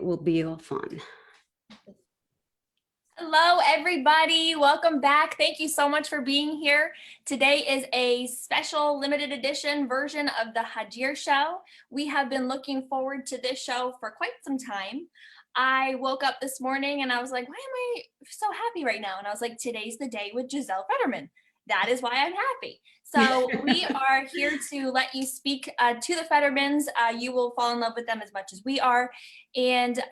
will be all fun. Hello, everybody. Welcome back. Thank you so much for being here. Today is a special limited edition version of the Hagir Show. We have been looking forward to this show for quite some time. I woke up this morning and I was like, why am I so happy right now? And I was like, today's the day with Gisele Fetterman. That is why I'm happy. So we are here to let you speak to the Fettermans. You will fall in love with them as much as we are. And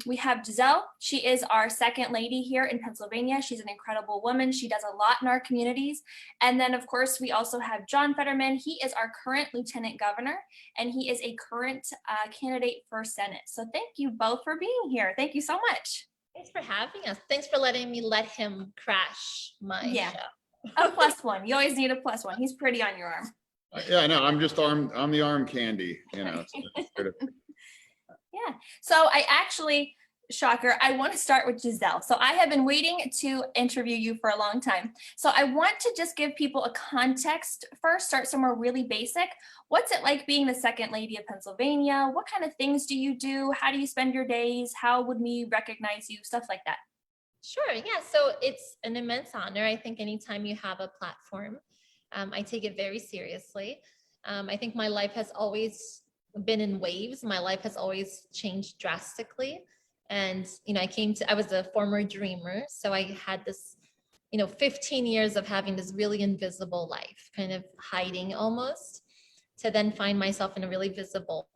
we have Gisele. She is our second lady here in Pennsylvania. She's an incredible woman. She does a lot in our communities. And then, of course, we also have John Fetterman. He is our current lieutenant governor, and he is a current candidate for Senate. So thank you both for being here. Thank you so much. Thanks for having us. Thanks for letting me let him crash my show. A +1. You always need a +1. He's pretty on your arm. Yeah, no, I'm just I'm the arm candy, you know. Yeah. So I actually, shocker, I want to start with Gisele. So I have been waiting to interview you for a long time. So I want to just give people a context first, start somewhere really basic. What's it like being the second lady of Pennsylvania? What kind of things do you do? How do you spend your days? How would we recognize you? Stuff like that. Sure. Yeah. So it's an immense honor. I think anytime you have a platform, I take it very seriously. I think my life has always been in waves. My life has always changed drastically. And, you know, I was a former dreamer. So I had this, 15 years of having this really invisible life, kind of hiding almost, to then find myself in a really visible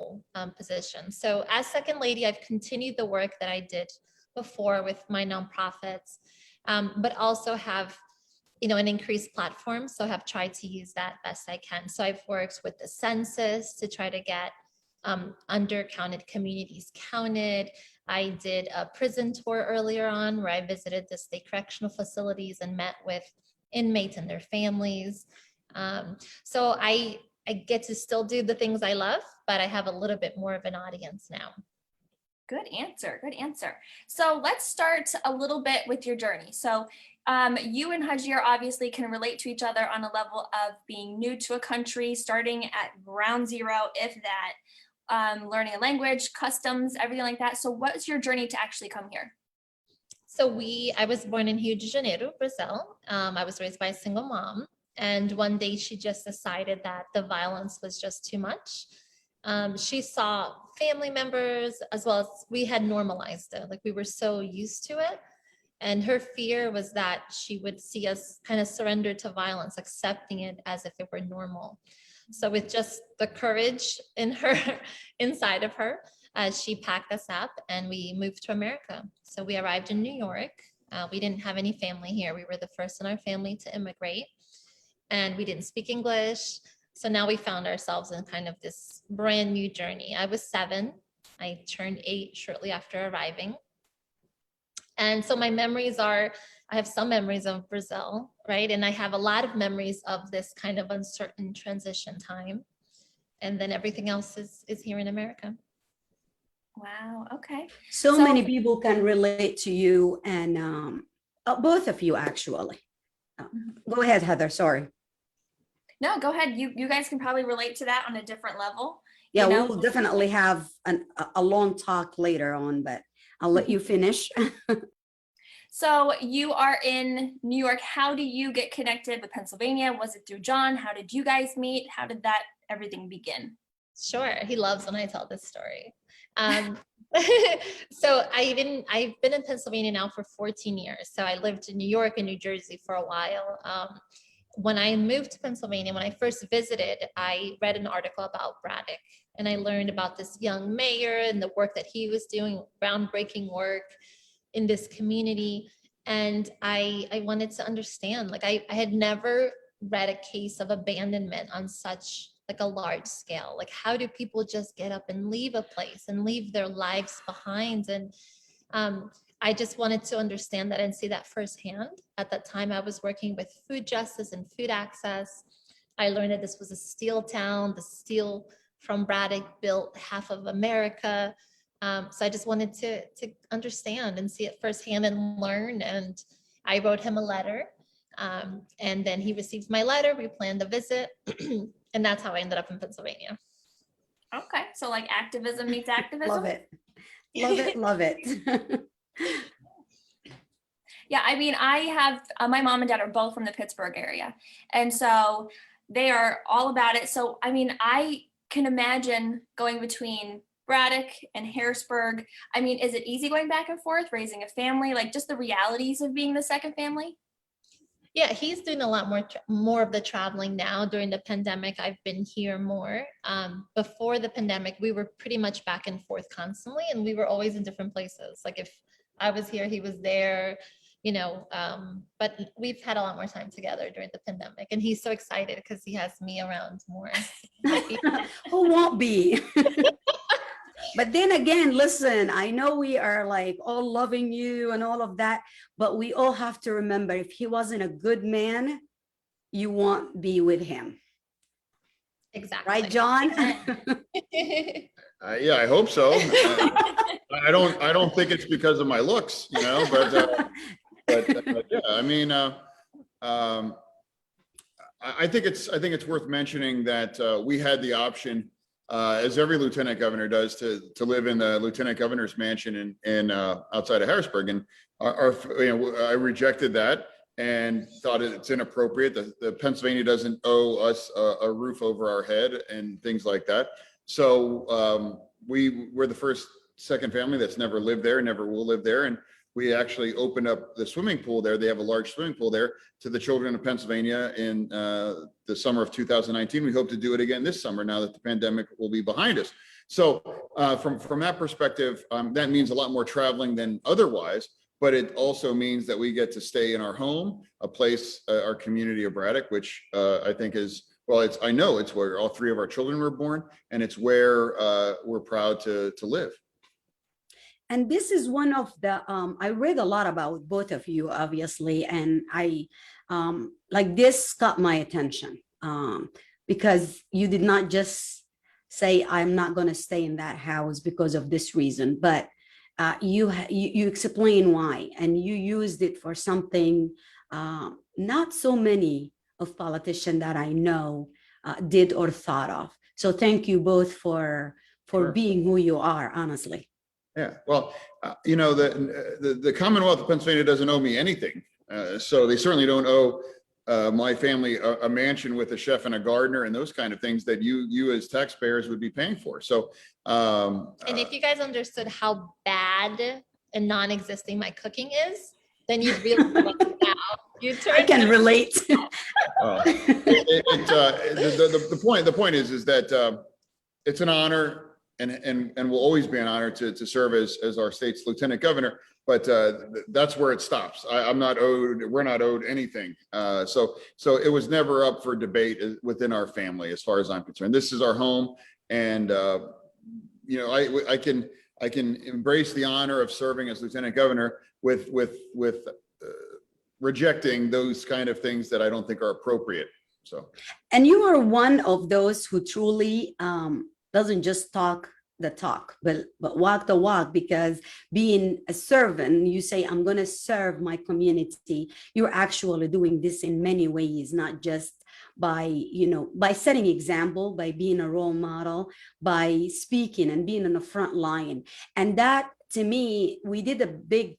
position. So as second lady, I've continued the work that I did before with my nonprofits, but also have, an increased platform. So I have tried to use that best I can. So I've worked with the census to try to get undercounted communities counted. I did a prison tour earlier on where I visited the state correctional facilities and met with inmates and their families. So I get to still do the things I love, but I have a little bit more of an audience now. Good answer. Good answer. So let's start a little bit with your journey. So you and Hagir obviously can relate to each other on a level of being new to a country, starting at ground zero, if that, learning a language, customs, everything like that. So what's your journey to actually come here? So I was born in Rio de Janeiro, Brazil. I was raised by a single mom. And one day she just decided that the violence was just too much. She saw family members, as well as we had normalized it. Like we were so used to it. And her fear was that she would see us kind of surrender to violence, accepting it as if it were normal. So with just the courage in her, inside of her, she packed us up and we moved to America. So we arrived in New York. We didn't have any family here. We were the first in our family to immigrate, and we didn't speak English. So now we found ourselves in kind of this brand new journey. I was 7. I turned 8 shortly after arriving. And so my memories I have some memories of Brazil, right? And I have a lot of memories of this kind of uncertain transition time. And then everything else is here in America. Wow. Okay. So many people can relate to you and both of you, actually. Go ahead, Heather. Sorry. No, go ahead. You guys can probably relate to that on a different level. Yeah, we'll definitely have a long talk later on, but I'll let you finish. So you are in New York. How do you get connected with Pennsylvania? Was it through John? How did you guys meet? How did that everything begin? Sure. He loves when I tell this story. So I've been in Pennsylvania now for 14 years. So I lived in New York and New Jersey for a while. When I moved to Pennsylvania, when I first visited, I read an article about Braddock, and I learned about this young mayor and the work that he was doing, groundbreaking work in this community. And I wanted to understand, like I had never read a case of abandonment on such like a large scale. Like, how do people just get up and leave a place and leave their lives behind? And I just wanted to understand that and see that firsthand. At that time, I was working with food justice and food access. I learned that this was a steel town. The steel from Braddock built half of America. So I just wanted to understand and see it firsthand and learn. And I wrote him a letter. And then he received my letter. We planned a visit. And that's how I ended up in Pennsylvania. Okay. So like activism meets activism. Love it. Love it, love it. Yeah, I mean, I have my mom and dad are both from the Pittsburgh area, and so they are all about it. So, I mean, I can imagine going between Braddock and Harrisburg. I mean, is it easy going back and forth, raising a family, like just the realities of being the second family? Yeah, he's doing a lot more of the traveling now. During the pandemic, I've been here more. Before the pandemic, we were pretty much back and forth constantly, and we were always in different places. Like if I was here, he was there, but we've had a lot more time together during the pandemic, and he's so excited because he has me around more. Who won't be? But then again, listen, I know we are like all loving you and all of that, but we all have to remember, if he wasn't a good man, you won't be with him. Exactly. Right, John? Yeah, I hope so. I don't think it's because of my looks, but yeah, I mean, I think it's worth mentioning that we had the option, as every lieutenant governor does, to live in the lieutenant governor's mansion in outside of Harrisburg, and I rejected that and thought it's inappropriate. The Pennsylvania doesn't owe us a roof over our head and things like that. So we were the second family that's never lived there, never will live there, and we actually opened up the swimming pool there. They have a large swimming pool there to the children of Pennsylvania in the summer of 2019. We hope to do it again this summer now that the pandemic will be behind us. So from that perspective, that means a lot more traveling than otherwise, but it also means that we get to stay in our home, a place, our community of Braddock, which I think is, well, I know it's where all three of our children were born, and it's where we're proud to live. And this is one of the, I read a lot about both of you, obviously, and I, like this caught my attention because you did not just say, I'm not going to stay in that house because of this reason, but you explain why, and you used it for something not so many of politicians that I know did or thought of. So thank you both for Sure. being who you are, honestly. Yeah, well, the Commonwealth of Pennsylvania doesn't owe me anything. So they certainly don't owe my family a mansion with a chef and a gardener and those kind of things that you as taxpayers would be paying for. So, and if you guys understood how bad and non-existing my cooking is, then you'd really love it now. I can relate. The point is that it's an honor. And will always be an honor to serve as our state's lieutenant governor, but that's where it stops. We're not owed anything. So it was never up for debate within our family, as far as I'm concerned. This is our home, and I can embrace the honor of serving as lieutenant governor with rejecting those kind of things that I don't think are appropriate. So, and you are one of those who truly doesn't just talk the talk, but walk the walk, because being a servant, you say, I'm going to serve my community. You're actually doing this in many ways, not just by setting example, by being a role model, by speaking and being on the front line. And that, to me, we did a big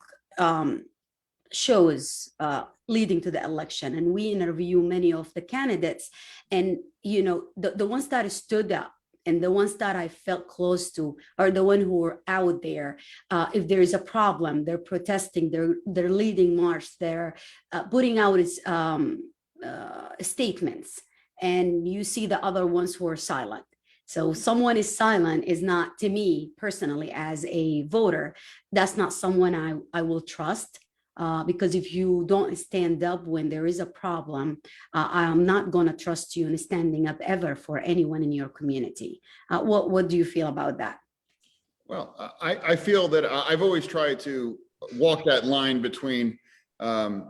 shows leading to the election, and we interview many of the candidates, and the ones that stood up and the ones that I felt close to are the ones who were out there. If there is a problem, they're protesting, they're leading march, they're putting out statements, and you see the other ones who are silent. So someone is silent is not, to me personally, as a voter, that's not someone I will trust. Because if you don't stand up when there is a problem, I'm not going to trust you in standing up ever for anyone in your community. What do you feel about that? Well, I feel that I've always tried to walk that line between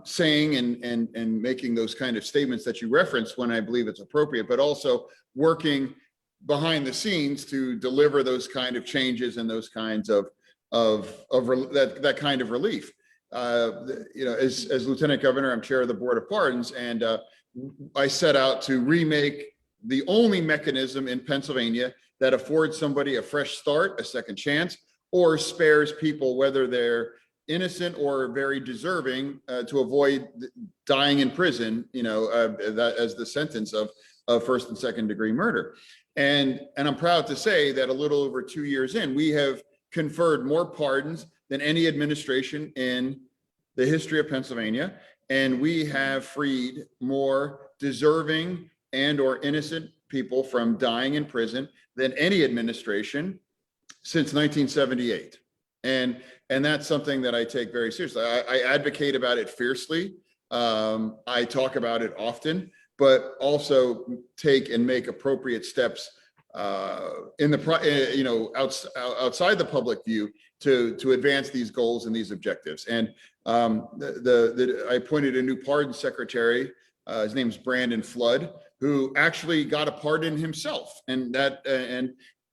saying and making those kind of statements that you referenced when I believe it's appropriate, but also working behind the scenes to deliver those kind of changes and those kinds of that kind of relief. As lieutenant governor, I'm chair of the board of pardons, and I set out to remake the only mechanism in Pennsylvania that affords somebody a fresh start, a second chance, or spares people, whether they're innocent or very deserving, to avoid dying in prison, that as the sentence of first and second degree murder. And I'm proud to say that a little over 2 years in, we have conferred more pardons than any administration in the history of Pennsylvania. And we have freed more deserving and or innocent people from dying in prison than any administration since 1978. And that's something that I take very seriously. I advocate about it fiercely. I talk about it often, but also take and make appropriate steps outside the public view to advance these goals and these objectives. And I appointed a new pardon secretary. His name's Brandon Flood, who actually got a pardon himself. And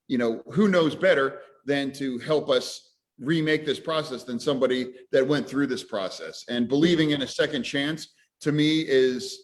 who knows better than to help us remake this process than somebody that went through this process. And believing in a second chance, to me, is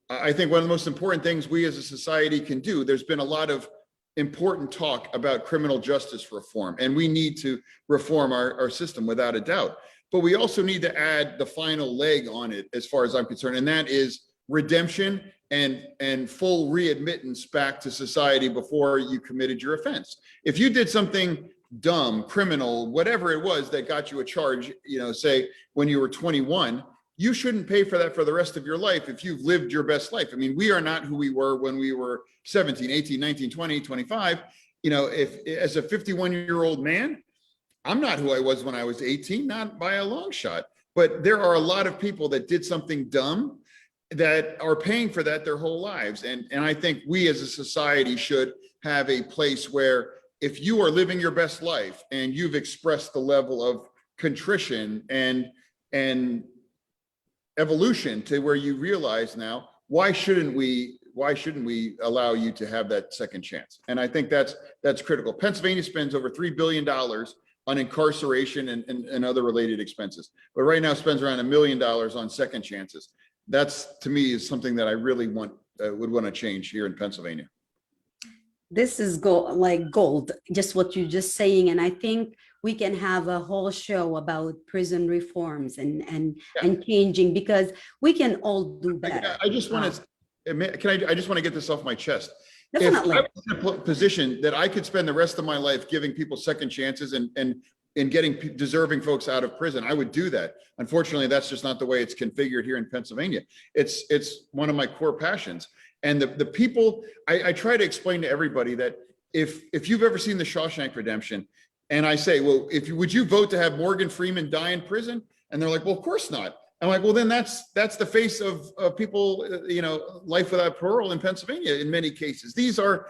I think one of the most important things we as a society can do. There's been a lot of important talk about criminal justice reform, and we need to reform our system without a doubt. But we also need to add the final leg on it, as far as I'm concerned, and that is redemption and full readmittance back to society before you committed your offense. If you did something dumb, criminal, whatever it was that got you a charge, say when you were 21, you shouldn't pay for that for the rest of your life if you've lived your best life. I mean, we are not who we were when we were 17, 18, 19, 20, 25. If as a 51-year-old man, I'm not who I was when I was 18, not by a long shot. But there are a lot of people that did something dumb that are paying for that their whole lives. And I think we as a society should have a place where if you are living your best life and you've expressed the level of contrition and evolution to where you realize now, why shouldn't we allow you to have that second chance? And I think that's critical. Pennsylvania spends over $3 billion on incarceration and other related expenses, but right now spends around $1 million on second chances. That's, to me, is something that I really would want to change here in Pennsylvania. This is gold, just what you're just saying. And I think we can have a whole show about prison reforms and changing, because we can all do better. I just want to, I just want to get this off my chest. Definitely. If I was in a position that I could spend the rest of my life giving people second chances and getting deserving folks out of prison, I would do that. Unfortunately, that's just not the way it's configured here in Pennsylvania. It's one of my core passions. And the people, I try to explain to everybody that if you've ever seen The Shawshank Redemption, and I say, well, would you vote to have Morgan Freeman die in prison? And they're like, well, of course not. I'm like, well, then that's the face of people, life without parole in Pennsylvania in many cases. These are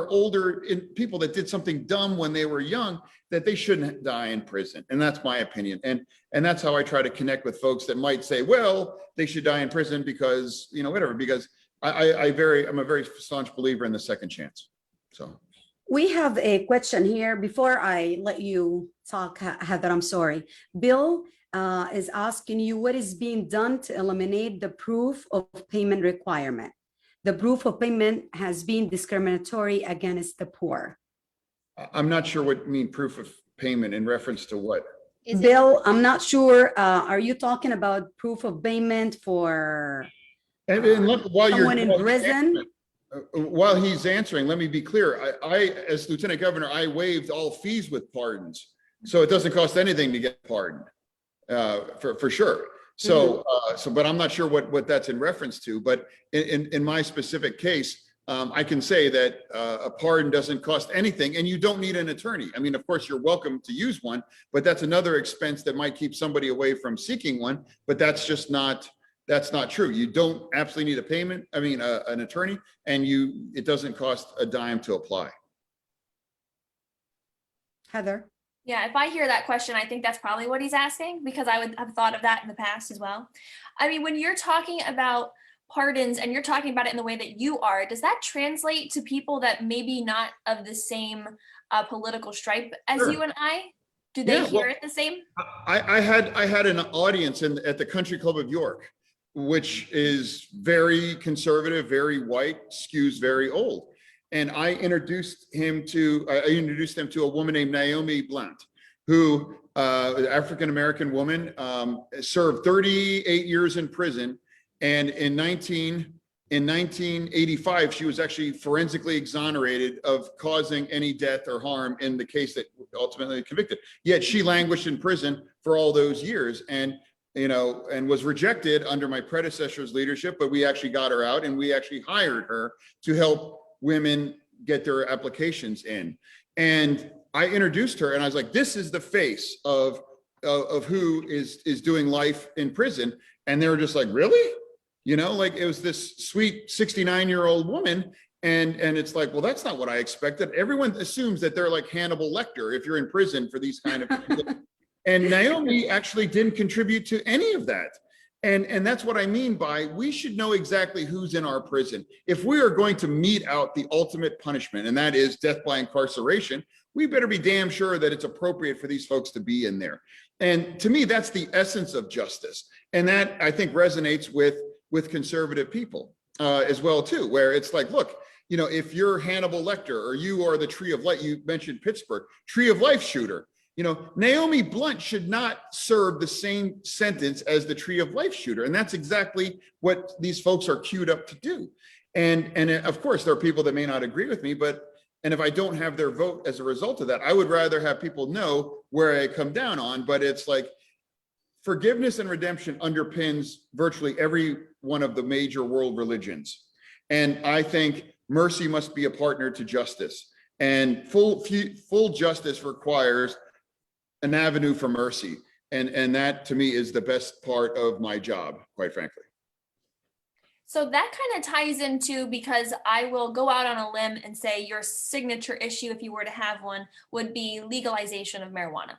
older people that did something dumb when they were young, that they shouldn't die in prison. And that's my opinion. And that's how I try to connect with folks that might say, well, they should die in prison because, whatever, because I'm a very staunch believer in the second chance. So we have a question here before I let you talk, Heather. I'm sorry. Bill is asking you, what is being done to eliminate the proof of payment requirement? The proof of payment has been discriminatory against the poor. I'm not sure what you mean proof of payment in reference to what. Bill, I'm not sure. Are you talking about proof of payment for while someone in prison? While he's answering, let me be clear. I, as Lieutenant Governor, I waived all fees with pardons. So it doesn't cost anything to get pardoned, for sure. So, but I'm not sure what that's in reference to. But in my specific case, I can say that a pardon doesn't cost anything, and you don't need an attorney. I mean, of course, you're welcome to use one, but that's another expense that might keep somebody away from seeking one. But that's just not. That's not true. You don't absolutely need an attorney, and it doesn't cost a dime to apply. Heather? Yeah, if I hear that question, I think that's probably what he's asking, because I would have thought of that in the past as well. I mean, when you're talking about pardons and you're talking about it in the way that you are, does that translate to people that maybe not of the same political stripe as Sure. you and I? Do they hear it the same? I had an audience at the Country Club of York, which is very conservative, very white, skews very old. and I introduced them to a woman named Naomi Blunt, who African-American woman, served 38 years in prison. And in 1985, she was actually forensically exonerated of causing any death or harm in the case that ultimately convicted. Yet she languished in prison for all those years, and was rejected under my predecessor's leadership, but we actually got her out, and we actually hired her to help women get their applications in. And I introduced her, and I was like, this is the face of who is doing life in prison. And they were just like, really? Like, it was this sweet 69-year-old woman. And it's like, well, that's not what I expected. Everyone assumes that they're like Hannibal Lecter if you're in prison for these kind of people. And Naomi actually didn't contribute to any of that. And that's what I mean by, we should know exactly who's in our prison. If we are going to mete out the ultimate punishment, and that is death by incarceration, we better be damn sure that it's appropriate for these folks to be in there. And to me, that's the essence of justice. And that, I think, resonates with conservative people as well too, where it's like, look, if you're Hannibal Lecter, or you are the Tree of Life, you mentioned Pittsburgh, Tree of Life shooter, Naomi Blunt should not serve the same sentence as the Tree of Life shooter. And that's exactly what these folks are queued up to do. And of course, there are people that may not agree with me, and if I don't have their vote as a result of that, I would rather have people know where I come down on. But it's like, forgiveness and redemption underpins virtually every one of the major world religions. And I think mercy must be a partner to justice. And full justice requires an avenue for mercy. And that, to me, is the best part of my job, quite frankly. So that kind of ties into, because I will go out on a limb and say your signature issue, if you were to have one, would be legalization of marijuana.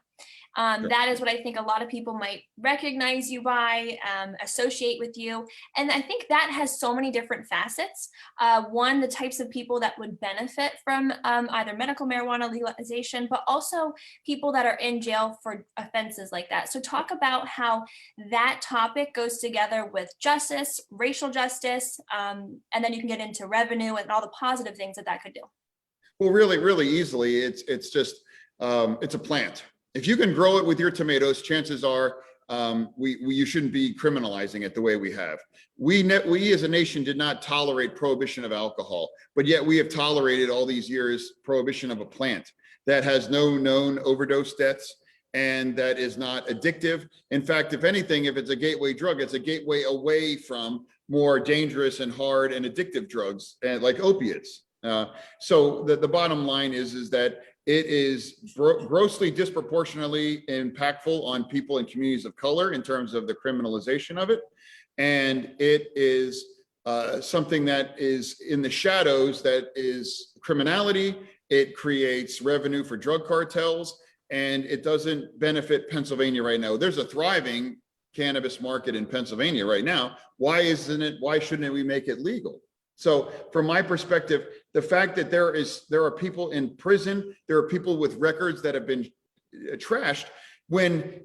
That is what I think a lot of people might recognize you by, associate with you. And I think that has so many different facets. One, the types of people that would benefit from either medical marijuana legalization, but also people that are in jail for offenses like that. So talk about how that topic goes together with justice, racial justice, and then you can get into revenue and all the positive things that could do. Well, really, really easily, it's just, it's a plant. If you can grow it with your tomatoes, chances are you shouldn't be criminalizing it the way we have. We as a nation did not tolerate prohibition of alcohol, but yet we have tolerated all these years prohibition of a plant that has no known overdose deaths and that is not addictive. In fact, if anything, if it's a gateway drug, it's a gateway away from more dangerous and hard and addictive drugs, like opiates. So the bottom line is that it is grossly disproportionately impactful on people in communities of color in terms of the criminalization of it. And it is something that is in the shadows, that is criminality. It creates revenue for drug cartels, and it doesn't benefit Pennsylvania right now. There's a thriving cannabis market in Pennsylvania right now. Why shouldn't we make it legal? So from my perspective, the fact that there are people in prison, there are people with records that have been trashed, when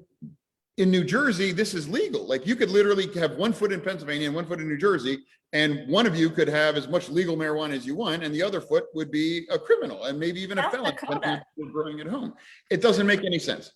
in New Jersey, this is legal. Like, you could literally have 1 foot in Pennsylvania and 1 foot in New Jersey, and one of you could have as much legal marijuana as you want, and the other foot would be a criminal and maybe even a felon growing at home. It doesn't make any sense.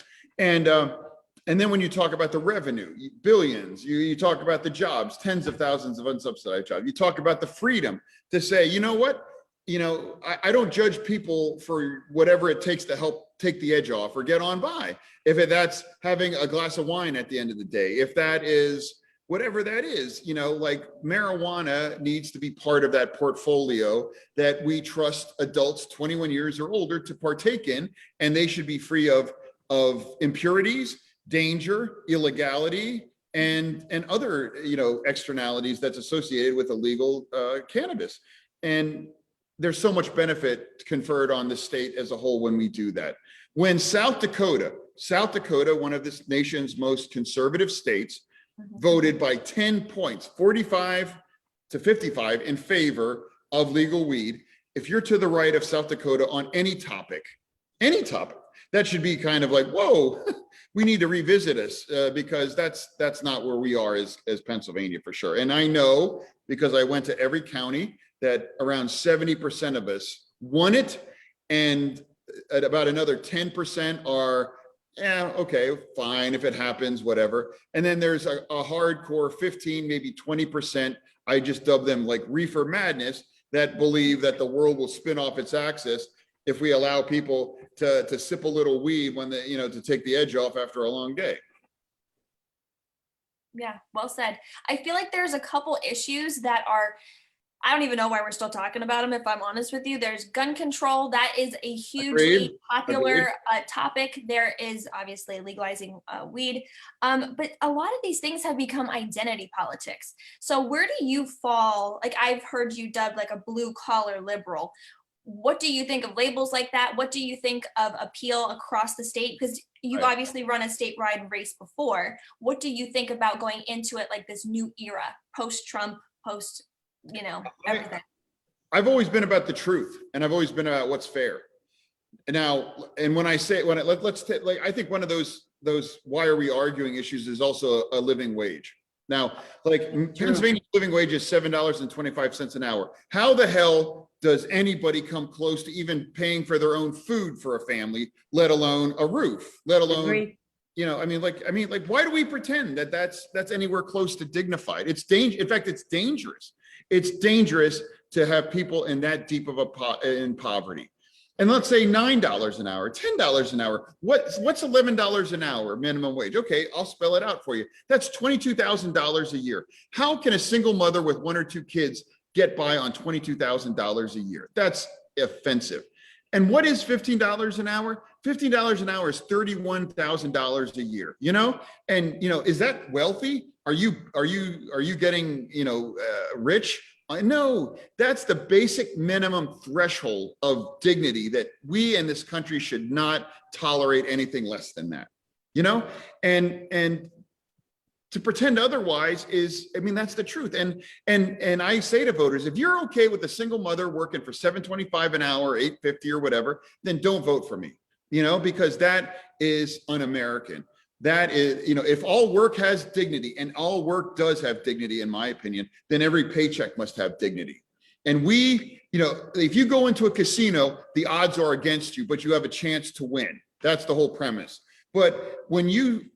And then when you talk about the revenue, billions, you talk about the jobs, tens of thousands of unsubsidized jobs. You talk about the freedom to say, you know what? I don't judge people for whatever it takes to help take the edge off or get on by. If that's having a glass of wine at the end of the day, if that is whatever that is, like, marijuana needs to be part of that portfolio that we trust adults 21 years or older to partake in, and they should be free of impurities, danger, illegality, and other externalities that's associated with illegal cannabis. And there's so much benefit conferred on the state as a whole when we do that. When South Dakota, one of this nation's most conservative states, voted by 10 points, 45 to 55, in favor of legal weed. If you're to the right of South Dakota on any topic, that should be kind of like, whoa, we need to revisit us, because that's not where we are as Pennsylvania, for sure. And I know, because I went to every county, that around 70% of us want it, and at about another 10% are, yeah, okay, fine, if it happens, whatever. And then there's a hardcore 15, maybe 20%, I just dub them like reefer madness, that believe that the world will spin off its axis if we allow people to sip a little weed when they, to take the edge off after a long day. Yeah, well said. I feel like there's a couple issues that are, I don't even know why we're still talking about them, if I'm honest with you. There's gun control. That is a hugely Agreed. popular topic. There is obviously legalizing weed. But a lot of these things have become identity politics. So where do you fall? Like, I've heard you dubbed like a blue collar liberal. What do you think of labels like that? What do you think of appeal across the state? Because you've Right. obviously run a statewide race before. What do you think about going into it like this new era, post-Trump, everything? I've always been about the truth, and I've always been about what's fair. Now, and when I say, let's take, like, I think one of those why are we arguing issues is also a living wage. Now, like, Pennsylvania's living wage is $7.25 an hour. How the hell does anybody come close to even paying for their own food for a family, let alone a roof, let alone, Agreed. why do we pretend that that's anywhere close to dignified? It's dangerous. In fact, it's dangerous. It's dangerous to have people in that deep of in poverty. And let's say $9 an hour, $10 an hour. What's $11 an hour minimum wage? Okay, I'll spell it out for you. That's $22,000 a year. How can a single mother with one or two kids get by on $22,000 a year? That's offensive. And what is $15 an hour? $15 an hour is $31,000 a year, And, is that wealthy? Are you getting, rich? No, that's the basic minimum threshold of dignity that we in this country should not tolerate anything less than that, and to pretend otherwise is, that's the truth. And I say to voters, if you're okay with a single mother working for $7.25 an hour, $8.50 or whatever, then don't vote for me, because that is un-American. That is, if all work has dignity, and all work does have dignity, in my opinion, then every paycheck must have dignity. And if you go into a casino, the odds are against you, but you have a chance to win. That's the whole premise. But when you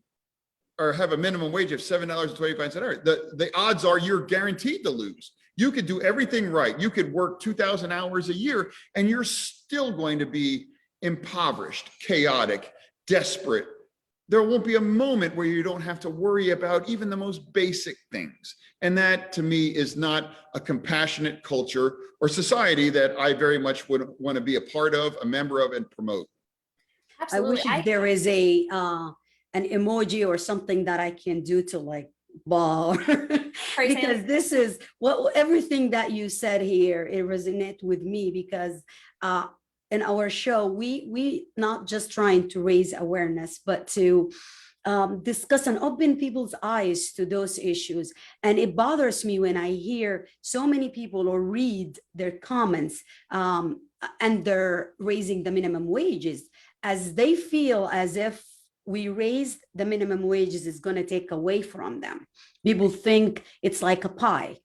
have a minimum wage of $7.25 an hour, the odds are you're guaranteed to lose. You could do everything right. You could work 2,000 hours a year, and you're still going to be impoverished, chaotic, desperate. There won't be a moment where you don't have to worry about even the most basic things. And that, to me, is not a compassionate culture or society that I very much would want to be a part of, a member of, and promote. Absolutely. I wish there is an emoji or something that I can do to like ball because this is everything that you said here, it resonates with me because in our show, we not just trying to raise awareness, but to discuss and open people's eyes to those issues. And it bothers me when I hear so many people or read their comments and they're raising the minimum wages as they feel as if we raised the minimum wages is going to take away from them. People think it's like a pie.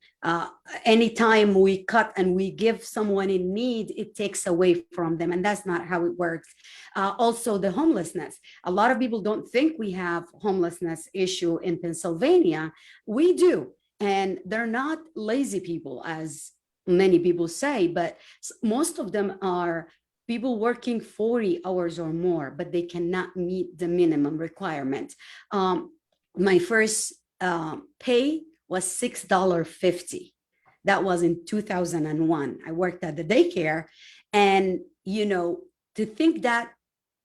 Anytime we cut and we give someone in need, it takes away from them. And that's not how it works. Also, the homelessness. A lot of people don't think we have homelessness issue in Pennsylvania. We do. And they're not lazy people, as many people say, but most of them are people working 40 hours or more, but they cannot meet the minimum requirement. My first pay was $6.50. That was in 2001. I worked at the daycare. And, to think that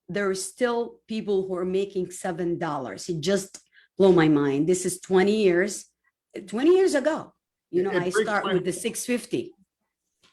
there are still people who are making $7, it just blew my mind. This is 20 years ago. I start with the $6.50.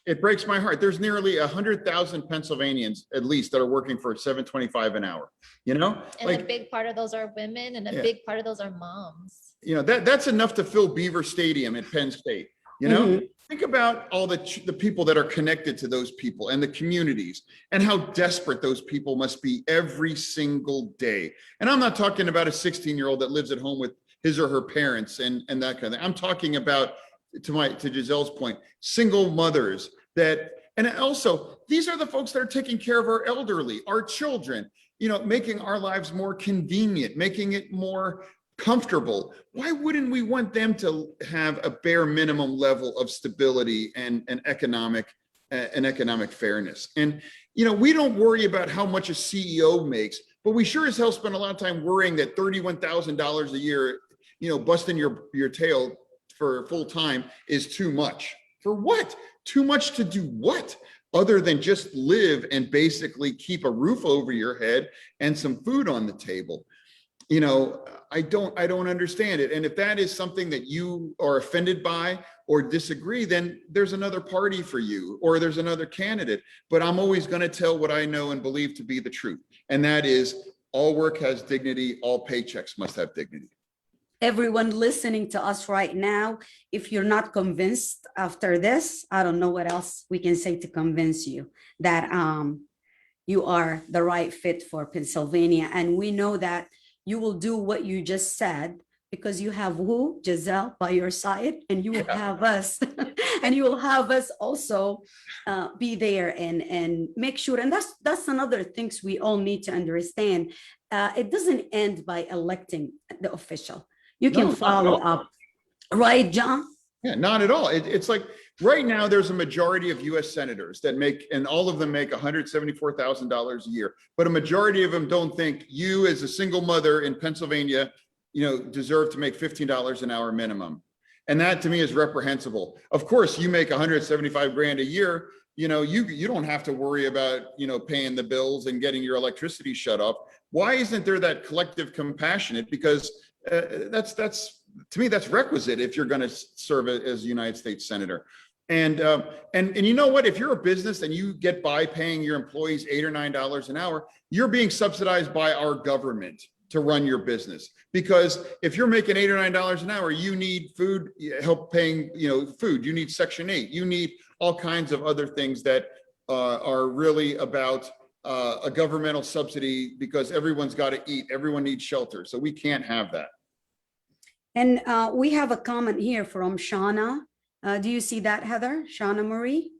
It breaks my heart. There's nearly 100,000 Pennsylvanians, at least, that are working for $7.25 an hour, And a big part of those are women, and a big part of those are moms. That's enough to fill Beaver Stadium at Penn State. Think about all the people that are connected to those people and the communities and how desperate those people must be every single day. And I'm not talking about a 16-year-old that lives at home with his or her parents and that kind of thing. I'm talking about, to Gisele's point, single mothers that And also, these are the folks that are taking care of our elderly, our children, making our lives more convenient, making it more comfortable. Why wouldn't we want them to have a bare minimum level of stability and economic fairness? And, we don't worry about how much a CEO makes, but we sure as hell spend a lot of time worrying that $31,000 a year, busting your tail for full time is too much. For what? Too much to do what? Other than just live and basically keep a roof over your head and some food on the table. I don't understand it. And if that is something that you are offended by or disagree, then there's another party for you, or there's another candidate. But I'm always going to tell what I know and believe to be the truth. And that is, all work has dignity. All paychecks must have dignity. Everyone listening to us right now, if you're not convinced after this, I don't know what else we can say to convince you that you are the right fit for Pennsylvania. And we know that you will do what you just said, because you have who? Gisele by your side, and you will have us, and you will have us also be there and make sure. And that's another things we all need to understand. It doesn't end by electing the official. You can follow up, right, John? Yeah, not at all. It's like right now there's a majority of U.S. senators that make, and all of them make $174,000 a year, but a majority of them don't think you as a single mother in Pennsylvania, deserve to make $15 an hour minimum. And that to me is reprehensible. Of course, you make 175 grand a year, you don't have to worry about, paying the bills and getting your electricity shut off. Why isn't there that collective compassionate? Because that's to me, that's requisite if you're going to serve as a United States senator. And you know what? If you're a business and you get by paying your employees $8 or $9 an hour, you're being subsidized by our government to run your business. Because if you're making $8 or $9 an hour, you need food, help paying, food. You need Section 8. You need all kinds of other things that are really about a governmental subsidy, because everyone's got to eat. Everyone needs shelter. So we can't have that. And we have a comment here from Shauna. Do you see that, Heather? Shauna Marie?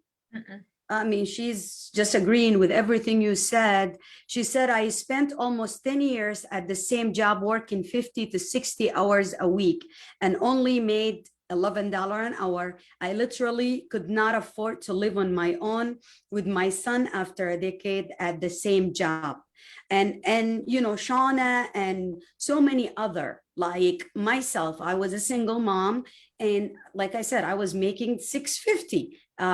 I mean, she's just agreeing with everything you said. She said, I spent almost 10 years at the same job working 50 to 60 hours a week and only made $11 an hour. I literally could not afford to live on my own with my son after a decade at the same job. And Shauna and so many other, like myself, I was a single mom. And like I said, I was making $650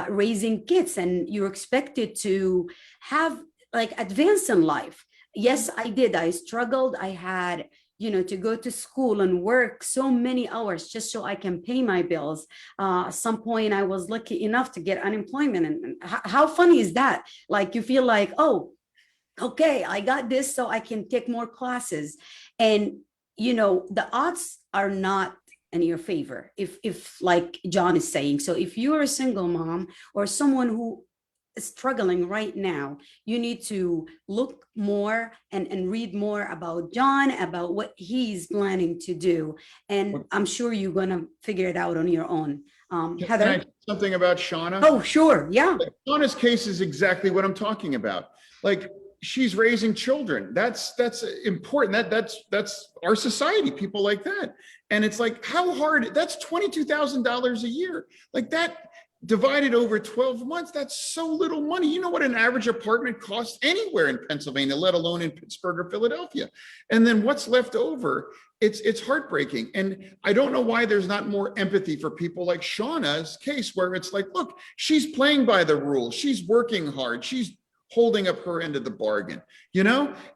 raising kids, and you're expected to have advance in life. Yes, I did. I struggled. I had, to go to school and work so many hours just so I can pay my bills. At some point I was lucky enough to get unemployment. And how funny is that? Like, you feel like, oh, okay, I got this so I can take more classes. And, the odds are not in your favor, if like John is saying. So if you're a single mom or someone who is struggling right now, you need to look more and read more about John, about what he's planning to do. And I'm sure you're going to figure it out on your own. Heather? Can I say something about Shauna? Oh, sure. Yeah. Shauna's case is exactly what I'm talking about. Like, she's raising children. That's important. That's our society, people like that. And it's like, how hard, that's $22,000 a year. Like, that divided over 12 months, that's so little money. You know what an average apartment costs anywhere in Pennsylvania, let alone in Pittsburgh or Philadelphia. And then what's left over, it's heartbreaking. And I don't know why there's not more empathy for people like Shauna's case, where it's like, look, she's playing by the rules. She's working hard. She's holding up her end of the bargain,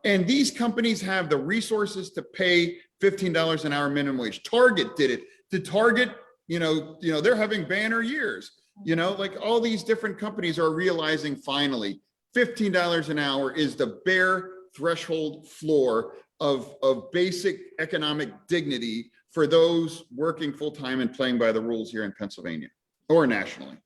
and these companies have the resources to pay $15 an hour minimum wage. Target did it. To Target, they're having banner years, like all these different companies are realizing finally $15 an hour is the bare threshold floor of basic economic dignity for those working full-time and playing by the rules here in Pennsylvania or nationally.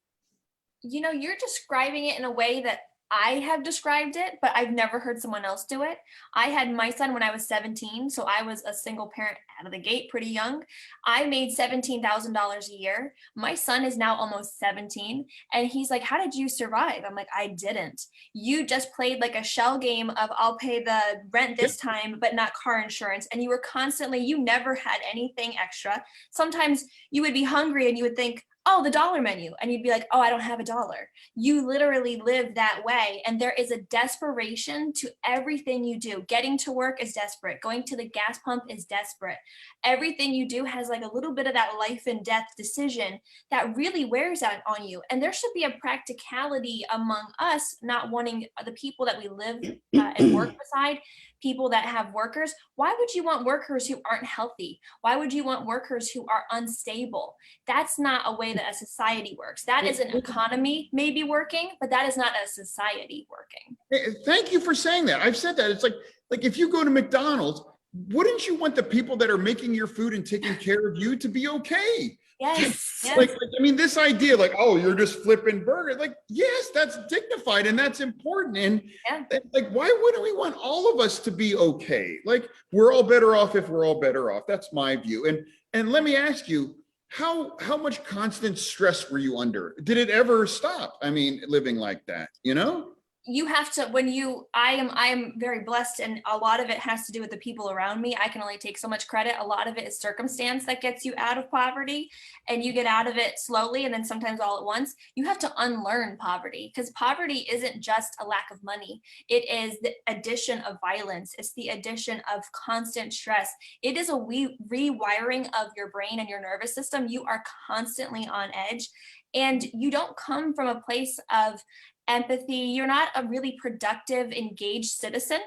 You're describing it in a way that I have described it, but I've never heard someone else do it. I had my son when I was 17, so I was a single parent out of the gate, pretty young. I made $17,000 a year. My son is now almost 17, and he's like, how did you survive? I'm like, I didn't. You just played like a shell game of I'll pay the rent this time, but not car insurance. And you were constantly, you never had anything extra. Sometimes you would be hungry and you would think, oh, the dollar menu. And you'd be like, oh, I don't have a dollar. You literally live that way. And there is a desperation to everything you do. Getting to work is desperate. Going to the gas pump is desperate. Everything you do has like a little bit of that life and death decision that really wears out on you. And there should be a practicality among us not wanting the people that we live and work beside, people that have workers. Why would you want workers who aren't healthy? Why would you want workers who are unstable? That's not a way that a society works. That is an economy maybe working, but that is not a society working. Thank you for saying that. I've said that. It's like if you go to McDonald's, wouldn't you want the people that are making your food and taking care of you to be okay? Yes. Yes. Like, I mean, this idea, like, oh, you're just flipping burgers. Like, yes, that's dignified and that's important. And like, why wouldn't we want all of us to be okay? Like, we're all better off if we're all better off. That's my view. And let me ask you, how much constant stress were you under? Did it ever stop? I mean, living like that, you know? You have to, I am very blessed, and a lot of it has to do with the people around me. I can only take so much credit. A lot of it is circumstance that gets you out of poverty, and you get out of it slowly and then sometimes all at once. You have to unlearn poverty, because poverty isn't just a lack of money. It is the addition of violence. It's the addition of constant stress. It is a rewiring of your brain and your nervous system. You are constantly on edge, and you don't come from a place of empathy. You're not a really productive, engaged citizen.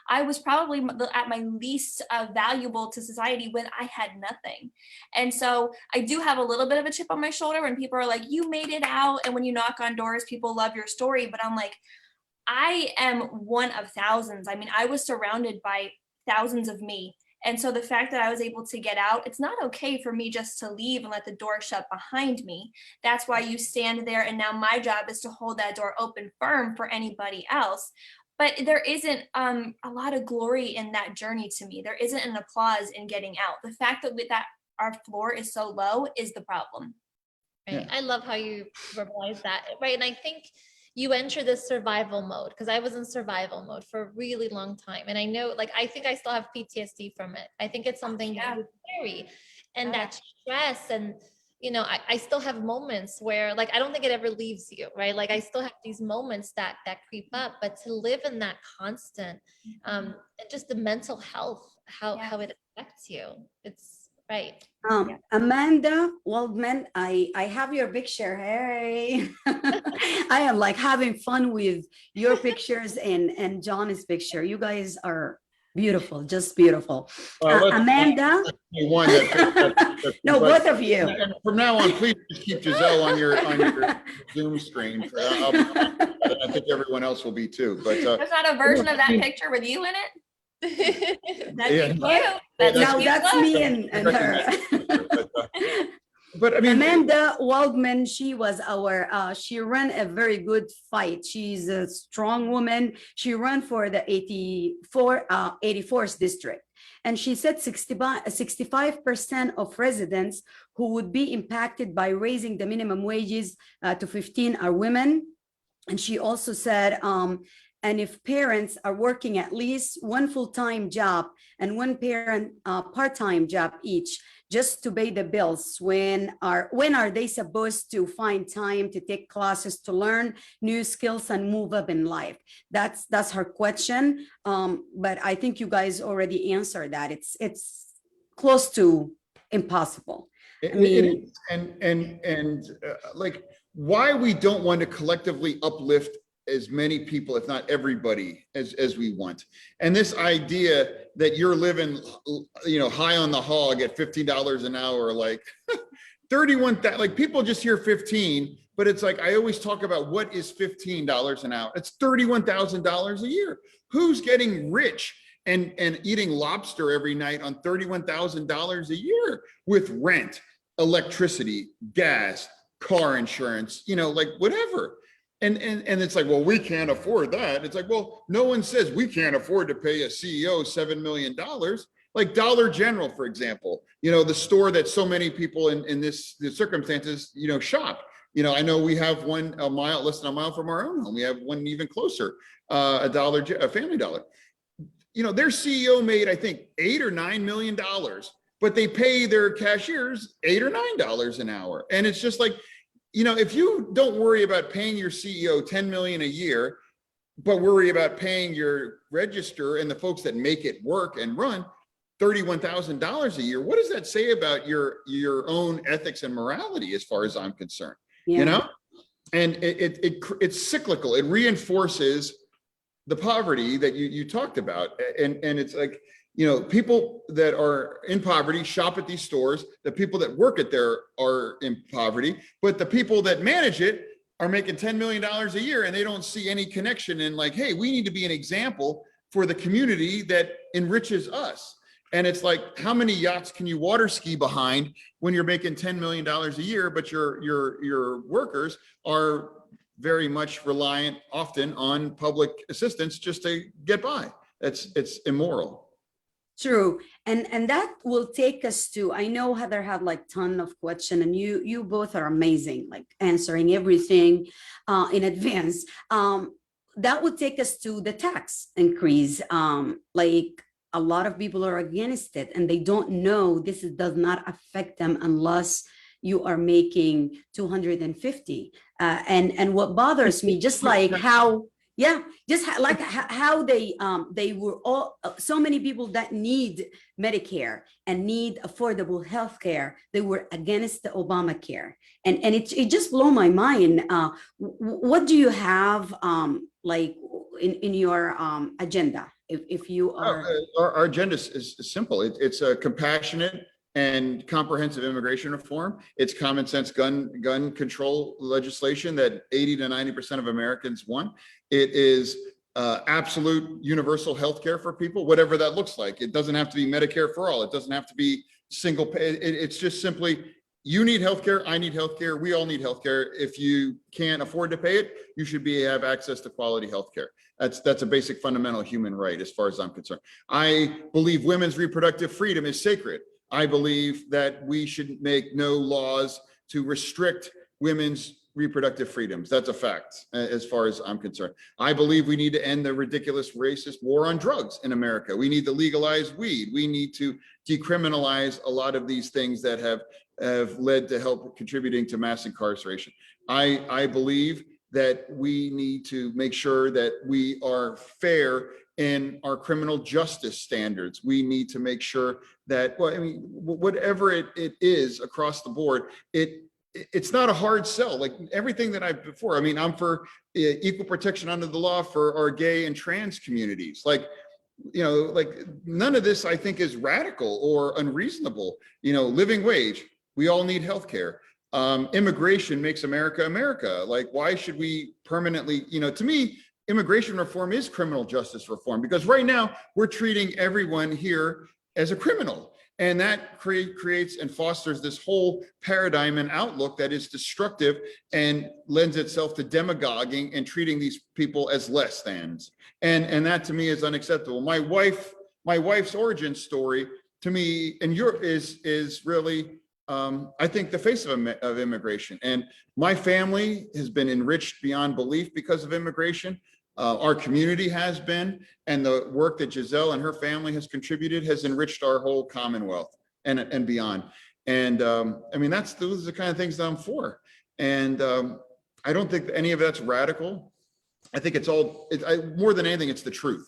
I was probably at my least valuable to society when I had nothing. And so I do have a little bit of a chip on my shoulder when people are like, you made it out. And when you knock on doors, people love your story. But I'm like, I am one of thousands. I mean, I was surrounded by thousands of me. And so the fact that I was able to get out, it's not okay for me just to leave and let the door shut behind me. That's why you stand there. And now my job is to hold that door open firm for anybody else. But there isn't a lot of glory in that journey to me. There isn't an applause in getting out. The fact that our floor is so low is the problem. Right. Yeah. I love how you verbalize that. Right. And I think you enter this survival mode, because I was in survival mode for a really long time. And I know, like, I think I still have PTSD from it. I think it's something that you carry, and that stress. And, you know, I still have moments where, like, I don't think it ever leaves you, right? Like, I still have these moments that creep up, but to live in that constant, and just the mental health, how it affects you, it's right. Amanda Waldman, I have your picture. Hey, I am like having fun with your pictures and John's picture. You guys are beautiful, just beautiful. Amanda. No, both of you. And from now on, please just keep Gisele on your Zoom screen. I think everyone else will be too. But there's not a version of that picture with you in it. That's Yeah. cute. Now that's me and her. But I mean, Amanda Waldman, she was our, she ran a very good fight. She's a strong woman. She ran for the 84th district. And she said 65% of residents who would be impacted by raising the minimum wages to 15 are women. And she also said, and if parents are working at least one full-time job and one parent part-time job each, just to pay the bills, when are they supposed to find time to take classes to learn new skills and move up in life? That's her question. But I think you guys already answered that. It's close to impossible. I mean, like, why we don't want to collectively uplift as many people, if not everybody, as we want. And this idea that you're living, you know, high on the hog at $15 an hour, like 31, like people just hear 15, but it's like, I always talk about what is $15 an hour. It's $31,000 a year. Who's getting rich and eating lobster every night on $31,000 a year with rent, electricity, gas, car insurance, you know, like whatever. And it's like, well, we can't afford that. It's like, well, no one says we can't afford to pay a CEO $7 million. Like Dollar General, for example, the store that so many people in this the circumstances, shop. I know we have one less than a mile from our own home. We have one even closer, a Family Dollar. Their CEO made, I think, $8 or $9 million, but they pay their cashiers $8 or $9 an hour. And it's just like, if you don't worry about paying your CEO $10 million a year, but worry about paying your register and the folks that make it work and run $31,000 a year, what does that say about your own ethics and morality, as far as I'm concerned? Yeah. And it's cyclical. It reinforces the poverty that you talked about, and it's like, people that are in poverty shop at these stores. The people that work at there are in poverty, but the people that manage it are making $10 million a year, and they don't see any connection in, like, hey, we need to be an example for the community that enriches us. And it's like, how many yachts can you water ski behind when you're making $10 million a year, but your workers are very much reliant often on public assistance just to get by? It's immoral. True. And that will take us to, I know Heather had like ton of question, and you both are amazing, like answering everything in advance. That would take us to the tax increase. Like a lot of people are against it, and they don't know does not affect them unless you are making 250. And what bothers me, just like how, how they were all, so many people that need Medicare and need affordable health care, they were against the Obamacare. And it just blew my mind. What do you have like in your agenda? If you are... Our agenda is simple. It's a compassionate and comprehensive immigration reform. It's common sense gun control legislation that 80 to 90% of Americans want. It is absolute universal health care for people, whatever that looks like. It doesn't have to be Medicare for all. It doesn't have to be single pay. It's just simply, you need healthcare, I need healthcare, we all need healthcare. If you can't afford to pay it, you should have access to quality healthcare. That's a basic fundamental human right, as far as I'm concerned. I believe women's reproductive freedom is sacred. I believe that we should make no laws to restrict women's reproductive freedoms. That's a fact, as far as I'm concerned. I believe we need to end the ridiculous racist war on drugs in America. We need to legalize weed. We need to decriminalize a lot of these things that have led to help contributing to mass incarceration. I believe that we need to make sure that we are fair in our criminal justice standards. We need to make sure that, well, I mean, whatever it is across the board, it's not a hard sell. Like everything that I've before, I mean, I'm for equal protection under the law for our gay and trans communities. Like, like none of this I think is radical or unreasonable. Living wage, we all need healthcare. Immigration makes America America. Like, why should we permanently, to me, immigration reform is criminal justice reform, because right now we're treating everyone here as a criminal. And that creates and fosters this whole paradigm and outlook that is destructive and lends itself to demagoguing and treating these people as less thans. And that to me is unacceptable. My wife's origin story to me and is really, I think, the face of immigration. And my family has been enriched beyond belief because of immigration. Our community has been, and the work that Gisele and her family has contributed has enriched our whole Commonwealth and beyond. And I mean, those are the kind of things that I'm for. And I don't think any of that's radical. I think it's all, more than anything, it's the truth.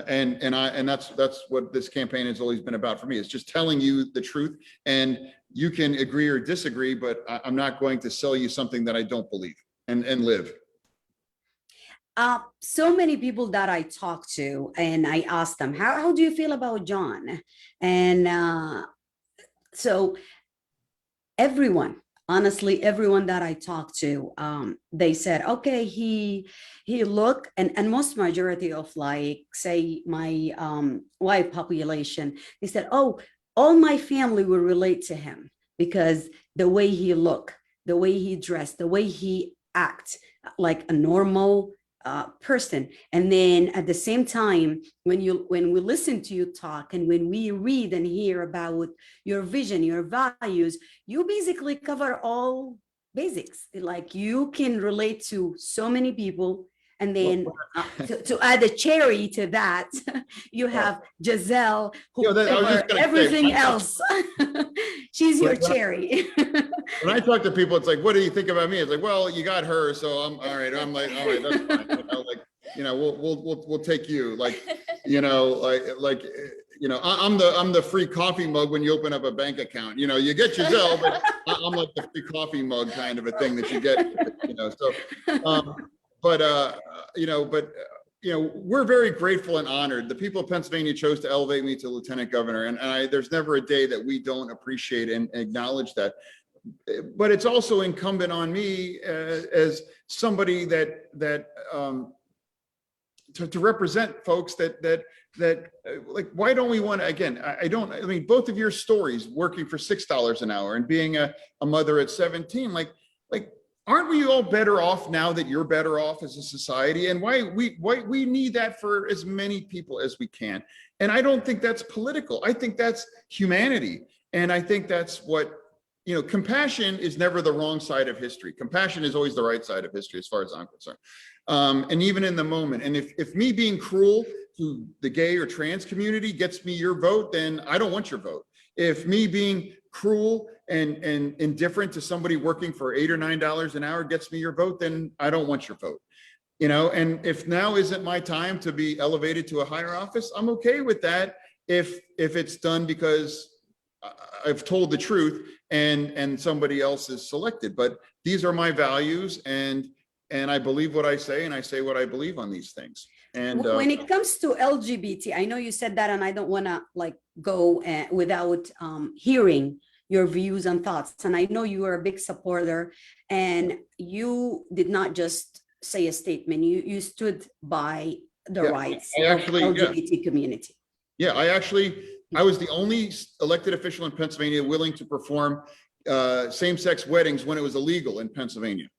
And that's what this campaign has always been about for me. It's just telling you the truth, and you can agree or disagree, but I'm not going to sell you something that I don't believe and live. So many people that I talk to, and I ask them, how do you feel about John? And so everyone, honestly, everyone that I talked to, they said, okay, he looked, and most majority of, like, say my white population, they said, oh, all my family will relate to him because the way he looked, the way he dressed, the way he acts, like a normal person. And then at the same time, when we listen to you talk and when we read and hear about your vision, your values, you basically cover all basics. Like you can relate to so many people. And then to add a cherry to that, you have Gisele, who covers everything else. She's your cherry. When I talk to people, it's like, what do you think about me? It's like, well, you got her, so I'm all right. I'm like, all right, that's fine. You know, like, you know, we'll take you. Like, you know, you know, I'm the free coffee mug when you open up a bank account. You know, you get Gisele, but I'm like the free coffee mug kind of a thing that you get. You know, so. You know, we're very grateful and honored. The people of Pennsylvania chose to elevate me to lieutenant governor, and there's never a day that we don't appreciate and acknowledge that. But it's also incumbent on me as somebody to represent folks that like, why don't we want to, again, I mean, both of your stories, working for $6 an hour and being a mother at 17, like, aren't we all better off now that you're better off as a society? And why we need that for as many people as we can. And I don't think that's political. I think that's humanity. And I think that's what, you know, compassion is never the wrong side of history. Compassion is always the right side of history, as far as I'm concerned. And even in the moment, and if me being cruel to the gay or trans community gets me your vote, then I don't want your vote. If me being cruel and indifferent to somebody working for $8 or $9 an hour gets me your vote, then I don't want your vote. You know, and if now isn't my time to be elevated to a higher office, I'm okay with that if it's done because I've told the truth and somebody else is selected. But these are my values, and I believe what I say, and I say what I believe on these things. And when it comes to LGBT, I know you said that, and I don't want to like go without hearing your views and thoughts. And I know you are a big supporter, and you did not just say a statement. You stood by the rights of LGBT community. Yeah, I was the only elected official in Pennsylvania willing to perform same-sex weddings when it was illegal in Pennsylvania.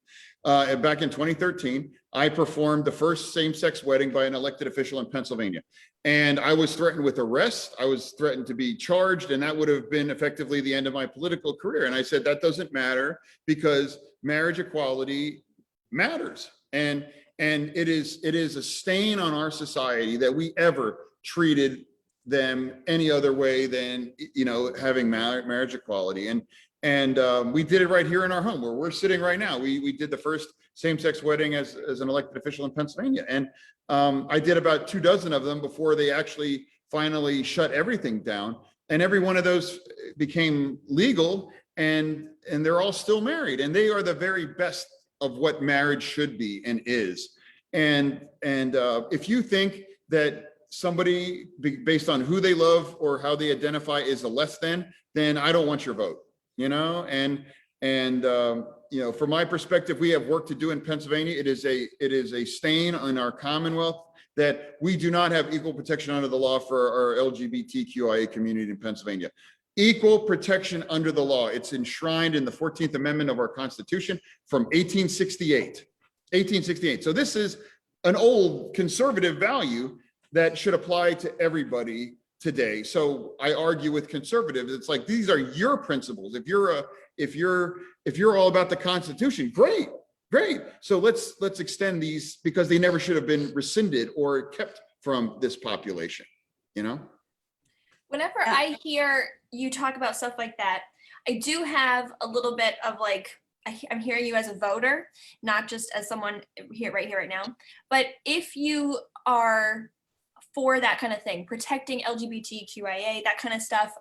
Back in 2013, I performed the first same-sex wedding by an elected official in Pennsylvania. And I was threatened with arrest. I was threatened to be charged, and that would have been effectively the end of my political career. And I said, that doesn't matter, because marriage equality matters. And it is a stain on our society that we ever treated them any other way than, you know, having marriage equality. And we did it right here in our home where we're sitting right now. We did the first same-sex wedding as an elected official in Pennsylvania. And I did about 24 of them before they actually finally shut everything down. And every one of those became legal, and they're all still married. And they are the very best of what marriage should be and is. And if you think that somebody based on who they love or how they identify is a less than, then I don't want your vote. You know, and you know, from my perspective, we have work to do in Pennsylvania. It is a stain on our Commonwealth that we do not have equal protection under the law for our LGBTQIA community in Pennsylvania. Equal protection under the law. It's enshrined in the 14th Amendment of our Constitution from 1868. 1868. So this is an old conservative value that should apply to everybody today. So I argue with conservatives. It's like, these are your principles. If you're all about the Constitution, great. So let's extend these, because they never should have been rescinded or kept from this population, you know? Whenever I hear you talk about stuff like that, I do have a little bit of like, I'm hearing you as a voter, not just as someone here, right now. But if you are for that kind of thing, protecting LGBTQIA, that kind of stuff,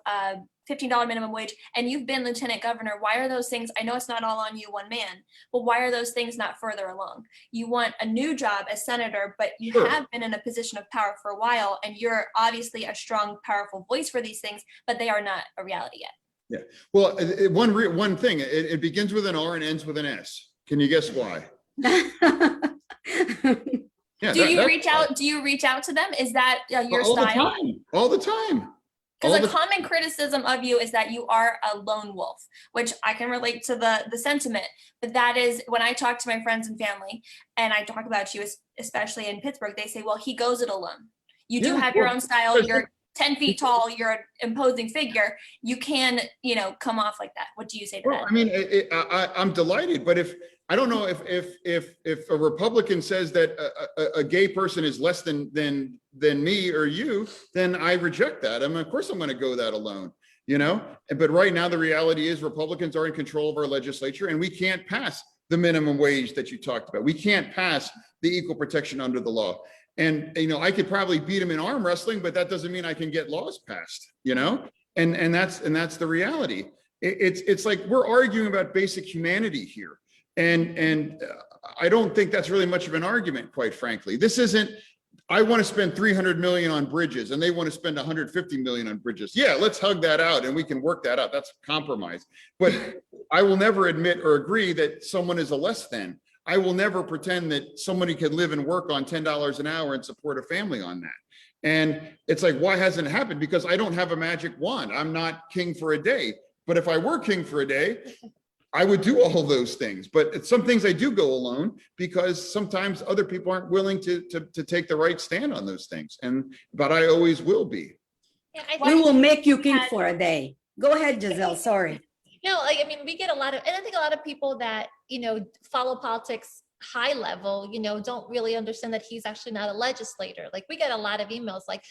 $15 minimum wage, and you've been lieutenant governor, why are those things, I know it's not all on you, one man, but why are those things not further along? You want a new job as senator, but you have been in a position of power for a while, and you're obviously a strong, powerful voice for these things, but they are not a reality yet. Yeah, well, one thing, it begins with an R and ends with an S. Can you guess why? Yeah, do you reach out to them? Is that your style? All the time. Because a common criticism of you is that you are a lone wolf, which I can relate to the sentiment. But that is when I talk to my friends and family and I talk about you, especially in Pittsburgh, they say, well, he goes it alone. You do have your own style. You're 10 feet tall. You're an imposing figure. You can, come off like that. What do you say to that? I mean, I'm delighted, but I don't know if a Republican says that a gay person is less than me or you, then I reject that. I mean, of course I'm going to go that alone, but right now the reality is Republicans are in control of our legislature and we can't pass the minimum wage that you talked about. We can't pass the equal protection under the law. And, I could probably beat him in arm wrestling, but that doesn't mean I can get laws passed, and that's the reality. It's like we're arguing about basic humanity here. And I don't think that's really much of an argument, quite frankly. This isn't, I want to spend 300 million on bridges and they want to spend 150 million on bridges. Yeah, let's hug that out and we can work that out. That's a compromise. But I will never admit or agree that someone is a less than. I will never pretend that somebody can live and work on $10 an hour and support a family on that. And it's like, why hasn't it happened? Because I don't have a magic wand. I'm not king for a day. But if I were king for a day, I would do all those things. But some things I do go alone because sometimes other people aren't willing to take the right stand on those things. But I always will be. Yeah, We will make you king for a day. Go ahead, Gisele. Sorry. No, we get a lot of, and I think a lot of people that, follow politics high level, don't really understand that he's actually not a legislator. Like we get a lot of emails like,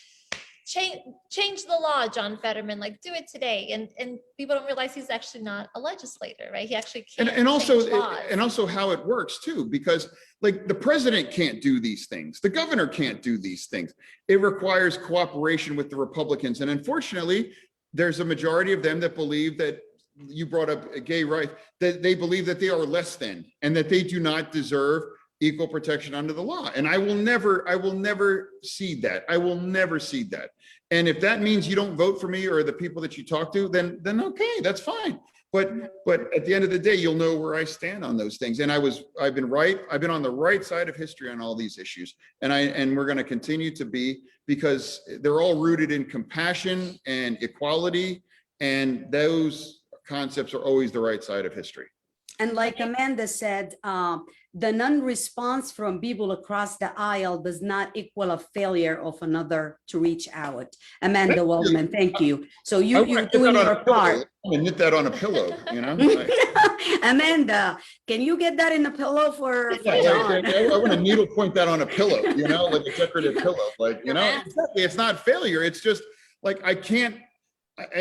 change the law, John Fetterman, like do it today. And people don't realize he's actually not a legislator, right? He actually can't. And also how it works too, because like the president can't do these things. The governor can't do these things. It requires cooperation with the Republicans. And unfortunately, there's a majority of them that believe that you brought up gay rights, that they believe that they are less than and that they do not deserve equal protection under the law. And I will never cede that. I will never cede that. And if that means you don't vote for me or the people that you talk to, then okay, that's fine. But at the end of the day, you'll know where I stand on those things. And I've been on the right side of history on all these issues. And we're going to continue to be, because they're all rooted in compassion and equality. And those concepts are always the right side of history. And like Amanda said, the non-response from people across the aisle does not equal a failure of another to reach out. Amanda Waldman, thank you. So you're doing your part. I'm gonna knit that on a pillow, Amanda, can you get that in a pillow for John? I want to needle point that on a pillow, like a decorative pillow. Like, exactly. It's not failure. It's just like, I can't.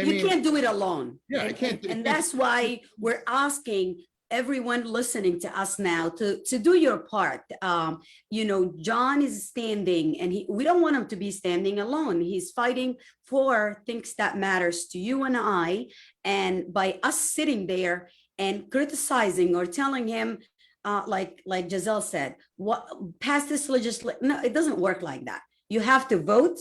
You can't do it alone. Yeah, I can't. And that's why we're asking everyone listening to us now to do your part. John is standing, and we don't want him to be standing alone. He's fighting for things that matters to you and I. And by us sitting there and criticizing or telling him, like Gisele said, pass this legislation. No, it doesn't work like that. You have to vote.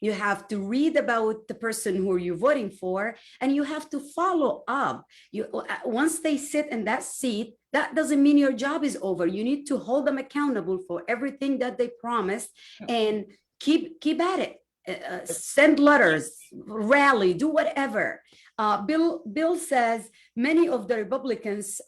You have to read about the person who you're voting for, and you have to follow up. Once they sit in that seat, that doesn't mean your job is over. You need to hold them accountable for everything that they promised, and keep at it. Send letters, rally, do whatever. Bill says many of the Republicans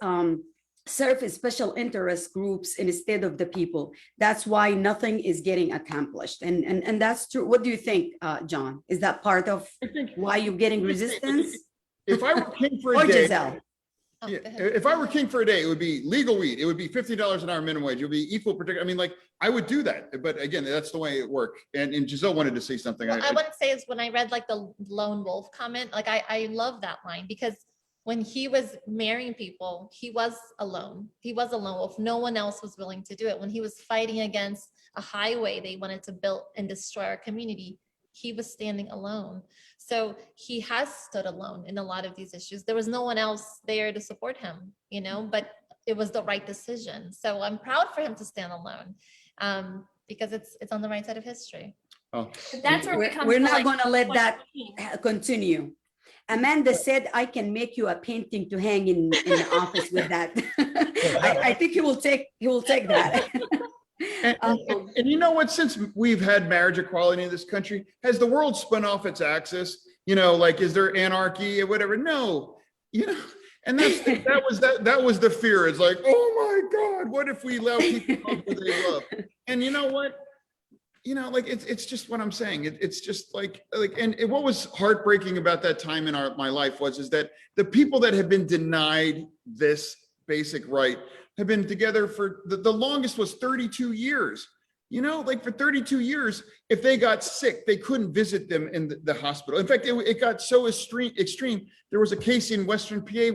serve as special interest groups instead of the people. That's why nothing is getting accomplished. And that's true. What do you think, John? Is that part of why you're getting resistance? If I were king for a day, if I were king for a day, it would be legal weed. It would be $50 an hour minimum wage. It would be equal protection. I mean, like, I would do that. But again, that's the way it worked. And Gisele wanted to say something. What I want to say is when I read like the lone wolf comment, like I love that line, because when he was marrying people, he was alone. He was a lone wolf. No one else was willing to do it. When he was fighting against a highway they wanted to build and destroy our community, he was standing alone. So he has stood alone in a lot of these issues. There was no one else there to support him, but it was the right decision. So I'm proud for him to stand alone, because it's on the right side of history. Oh. That's where we're not going to let that continue. Amanda said, I can make you a painting to hang in the office with that. I think he will take that. And you know what, since we've had marriage equality in this country, has the world spun off its axis? You know, like, is there anarchy or whatever? No, you know, and that was the fear. It's like, oh my God, what if we allow people to love who they love? And you know what? You know, like it's just what I'm saying. It's just like, and what was heartbreaking about that time in my life is that the people that have been denied this basic right have been together for the longest was 32 years. You know, like for 32 years, if they got sick, they couldn't visit them in the hospital. In fact, it got so extreme. There was a case in Western PA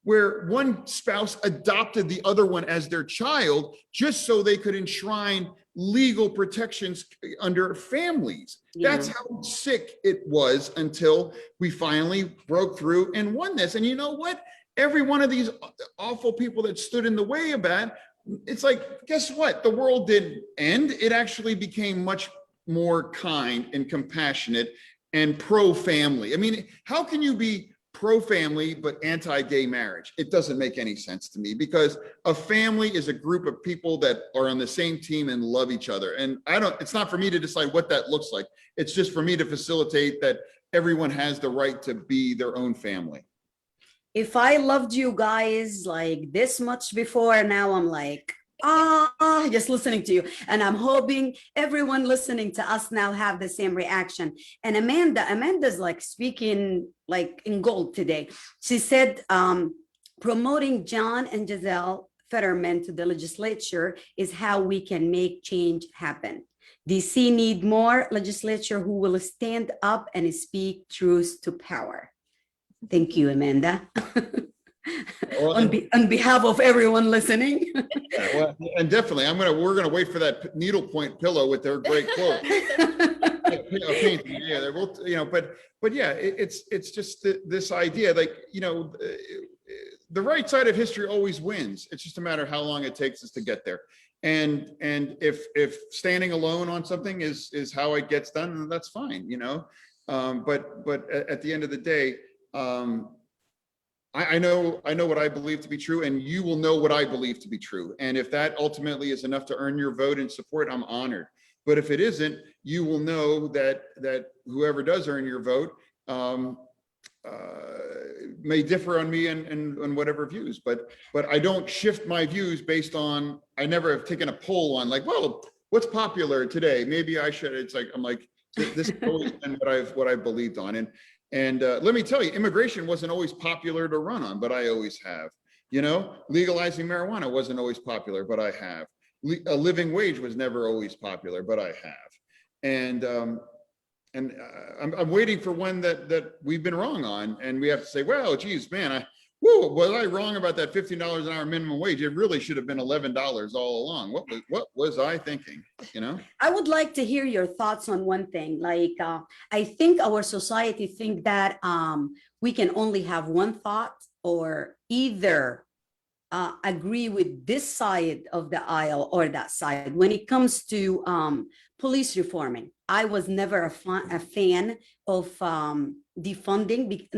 where one spouse adopted the other one as their child just so they could enshrine legal protections under families. Yeah. That's how sick it was until we finally broke through and won this. And you know what? Every one of these awful people that stood in the way of that, it's like, guess what? The world didn't end. It actually became much more kind and compassionate and pro-family. I mean, how can you be pro-family but anti-gay marriage? It doesn't make any sense to me, because a family is a group of people that are on the same team and love each other. And it's not for me to decide what that looks like. It's just for me to facilitate that everyone has the right to be their own family. If I loved you guys like this much before, now I'm like, just listening to you. And I'm hoping everyone listening to us now have the same reaction. And Amanda's like speaking like in gold today. She said, promoting John and Gisele Fetterman to the legislature is how we can make change happen. DC need more legislature who will stand up and speak truth to power. Thank you, Amanda. Well, on behalf of everyone listening. Well, and definitely, we're gonna wait for that needlepoint pillow with their great quote. Yeah, they will, you know, but yeah, it's just this idea, like, you know, the right side of history always wins. It's just a matter of how long it takes us to get there. And if standing alone on something is how it gets done, then that's fine, you know. But at the end of the day, I know what I believe to be true, and you will know what I believe to be true. And if that ultimately is enough to earn your vote and support, I'm honored. But if it isn't, you will know that whoever does earn your vote may differ on me and whatever views. But I don't shift my views based on, I never have taken a poll on like, well, what's popular today? Maybe I should. It's like, I'm like, this has always been what I've believed on. And let me tell you, immigration wasn't always popular to run on, but I always have. You know, legalizing marijuana wasn't always popular, but I have. A living wage was never always popular, but I have. And I'm waiting for one that we've been wrong on, and we have to say, well, geez, man, was I wrong about that $15 an hour minimum wage? It really should have been $11 all along. What was I thinking? You know, I would like to hear your thoughts on one thing. Like, I think our society think that we can only have one thought, or either agree with this side of the aisle or that side. When it comes to police reforming, I was never a fan of defunding.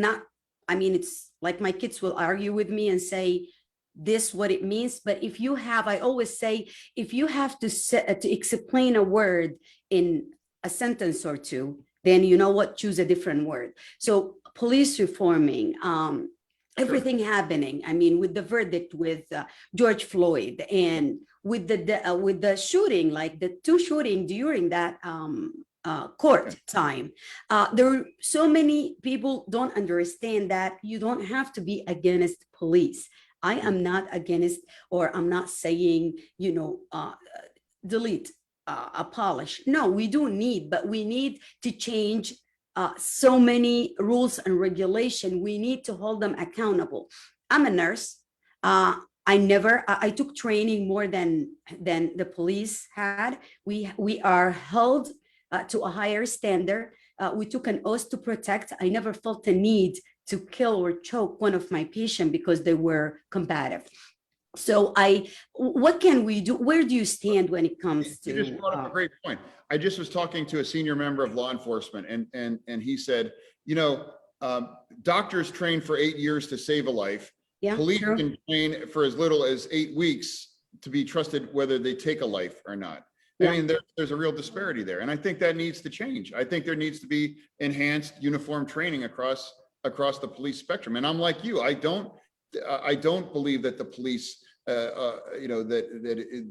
I mean, it's like my kids will argue with me and say this, what it means. But if you have, I always say, if you have to explain a word in a sentence or two, then you know what, choose a different word. So police reforming, everything happening. I mean, with the verdict with George Floyd, and with the shooting, like the two shooting during that court time. There are so many people don't understand that you don't have to be against police. I am not against, or I'm not saying, you know, delete, abolish. No, we do need, but we need to change so many rules and regulation. We need to hold them accountable. I'm a nurse. I took training more than the police had. We are held to a higher standard. We took an oath to protect. I never felt the need to kill or choke one of my patients because they were combative. So what can we do? Where do you stand when it comes to? You just brought up a great point. I just was talking to a senior member of law enforcement, and he said, you know, doctors train for 8 years to save a life. Yeah, police true. can train for as little as 8 weeks to be trusted whether they take a life or not. Yeah. I mean, there's a real disparity there. And I think that needs to change. I think there needs to be enhanced uniform training across the police spectrum. And I'm like you, I don't believe that the police, that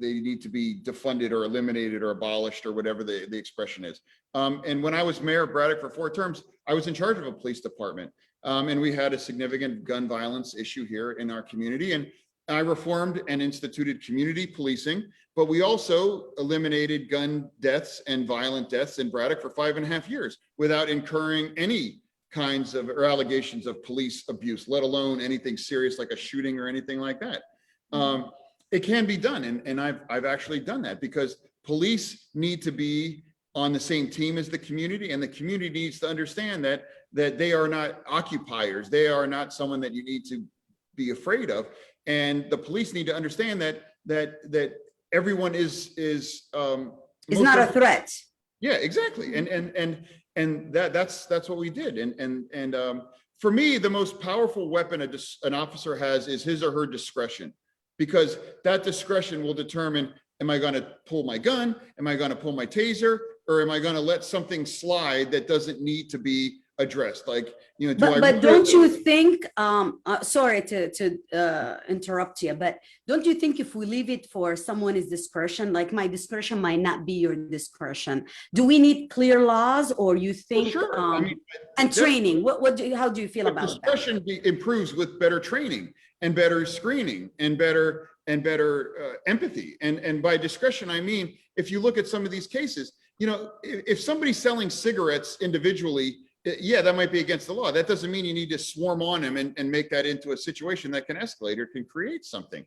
they need to be defunded or eliminated or abolished or whatever the expression is. And when I was mayor of Braddock for 4 terms, I was in charge of a police department. And we had a significant gun violence issue here in our community. And I reformed and instituted community policing, but we also eliminated gun deaths and violent deaths in Braddock for 5.5 years without incurring any kinds of or allegations of police abuse, let alone anything serious like a shooting or anything like that. It can be done, and I've actually done that because police need to be on the same team as the community, and the community needs to understand that they are not occupiers. They are not someone that you need to be afraid of, and the police need to understand that everyone is not a threat. Yeah, exactly. And that's what we did. And for me, the most powerful weapon an officer has is his or her discretion, because that discretion will determine, am I going to pull my gun? Am I going to pull my taser? Or am I going to let something slide that doesn't need to be addressed? Like, but don't you think, sorry to interrupt you, but don't you think if we leave it for someone's discretion, like my discretion might not be your discretion? Do we need clear laws, or you think, Well, sure. and training? How do you feel about that? Discretion improves with better training and better screening and better empathy. And by discretion, I mean, if you look at some of these cases, if somebody's selling cigarettes individually, yeah, that might be against the law. That doesn't mean you need to swarm on him and make that into a situation that can escalate or can create something.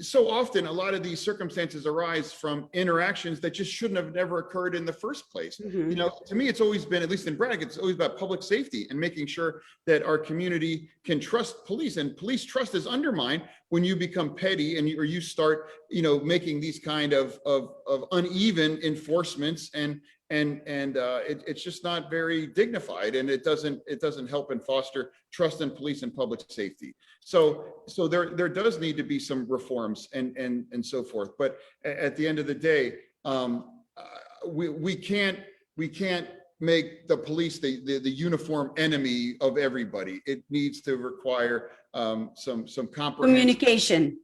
So often a lot of these circumstances arise from interactions that just shouldn't have never occurred in the first place. To me, it's always been, at least in Braddock, it's always about public safety and making sure that our community can trust police, and police trust is undermined when you become petty or you start, making these kind of uneven enforcements, and it's just not very dignified, and it doesn't help and foster trust in police and public safety. So there does need to be some reforms and so forth. But at the end of the day, we can't make the police the uniform enemy of everybody. It needs to require some comprehensive Communication.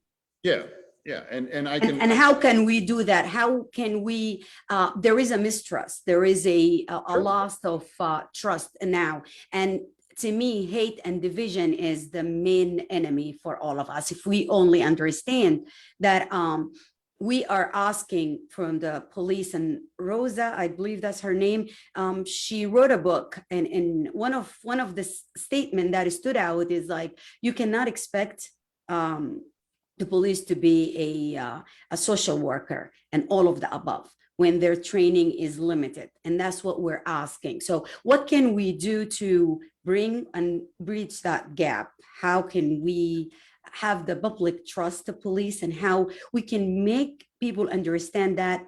Yeah, and I can. And how can we do that? How can we? There is a mistrust. There is a loss of trust now, and to me, hate and division is the main enemy for all of us. If we only understand that, we are asking from the police, and Rosa, I believe that's her name. She wrote a book, and one of the statement that stood out is like, you cannot expect the police to be a social worker and all of the above when their training is limited. And that's what we're asking. So what can we do to bring and bridge that gap? How can we have the public trust the police, and how we can make people understand that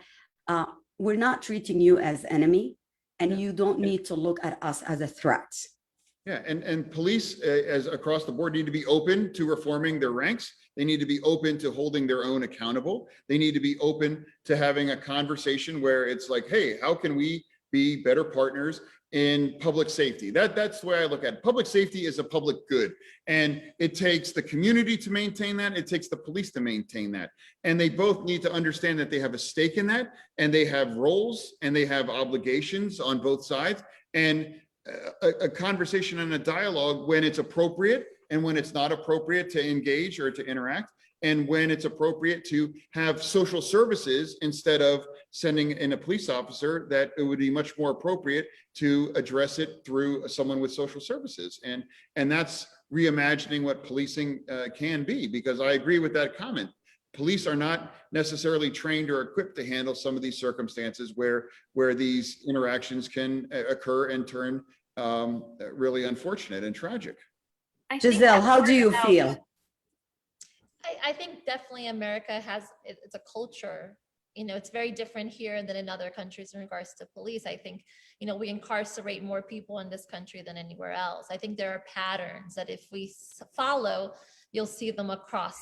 we're not treating you as enemy, and you don't need to look at us as a threat. Yeah, and police as across the board need to be open to reforming their ranks. They need to be open to holding their own accountable. They need to be open to having a conversation where it's like, hey, how can we be better partners in public safety? That's the way I look at it. Public safety is a public good, and it takes the community to maintain that. It takes the police to maintain that. And they both need to understand that they have a stake in that, and they have roles and they have obligations on both sides. And a conversation and a dialogue when it's appropriate, and when it's not appropriate to engage or to interact, and when it's appropriate to have social services instead of sending in a police officer, that it would be much more appropriate to address it through someone with social services. And that's reimagining what policing can be, because I agree with that comment. Police are not necessarily trained or equipped to handle some of these circumstances where these interactions can occur and turn really unfortunate and tragic. Gisele, how do you feel? I think definitely America it's a culture. It's very different here than in other countries in regards to police. I think, we incarcerate more people in this country than anywhere else. I think there are patterns that if we follow, you'll see them across,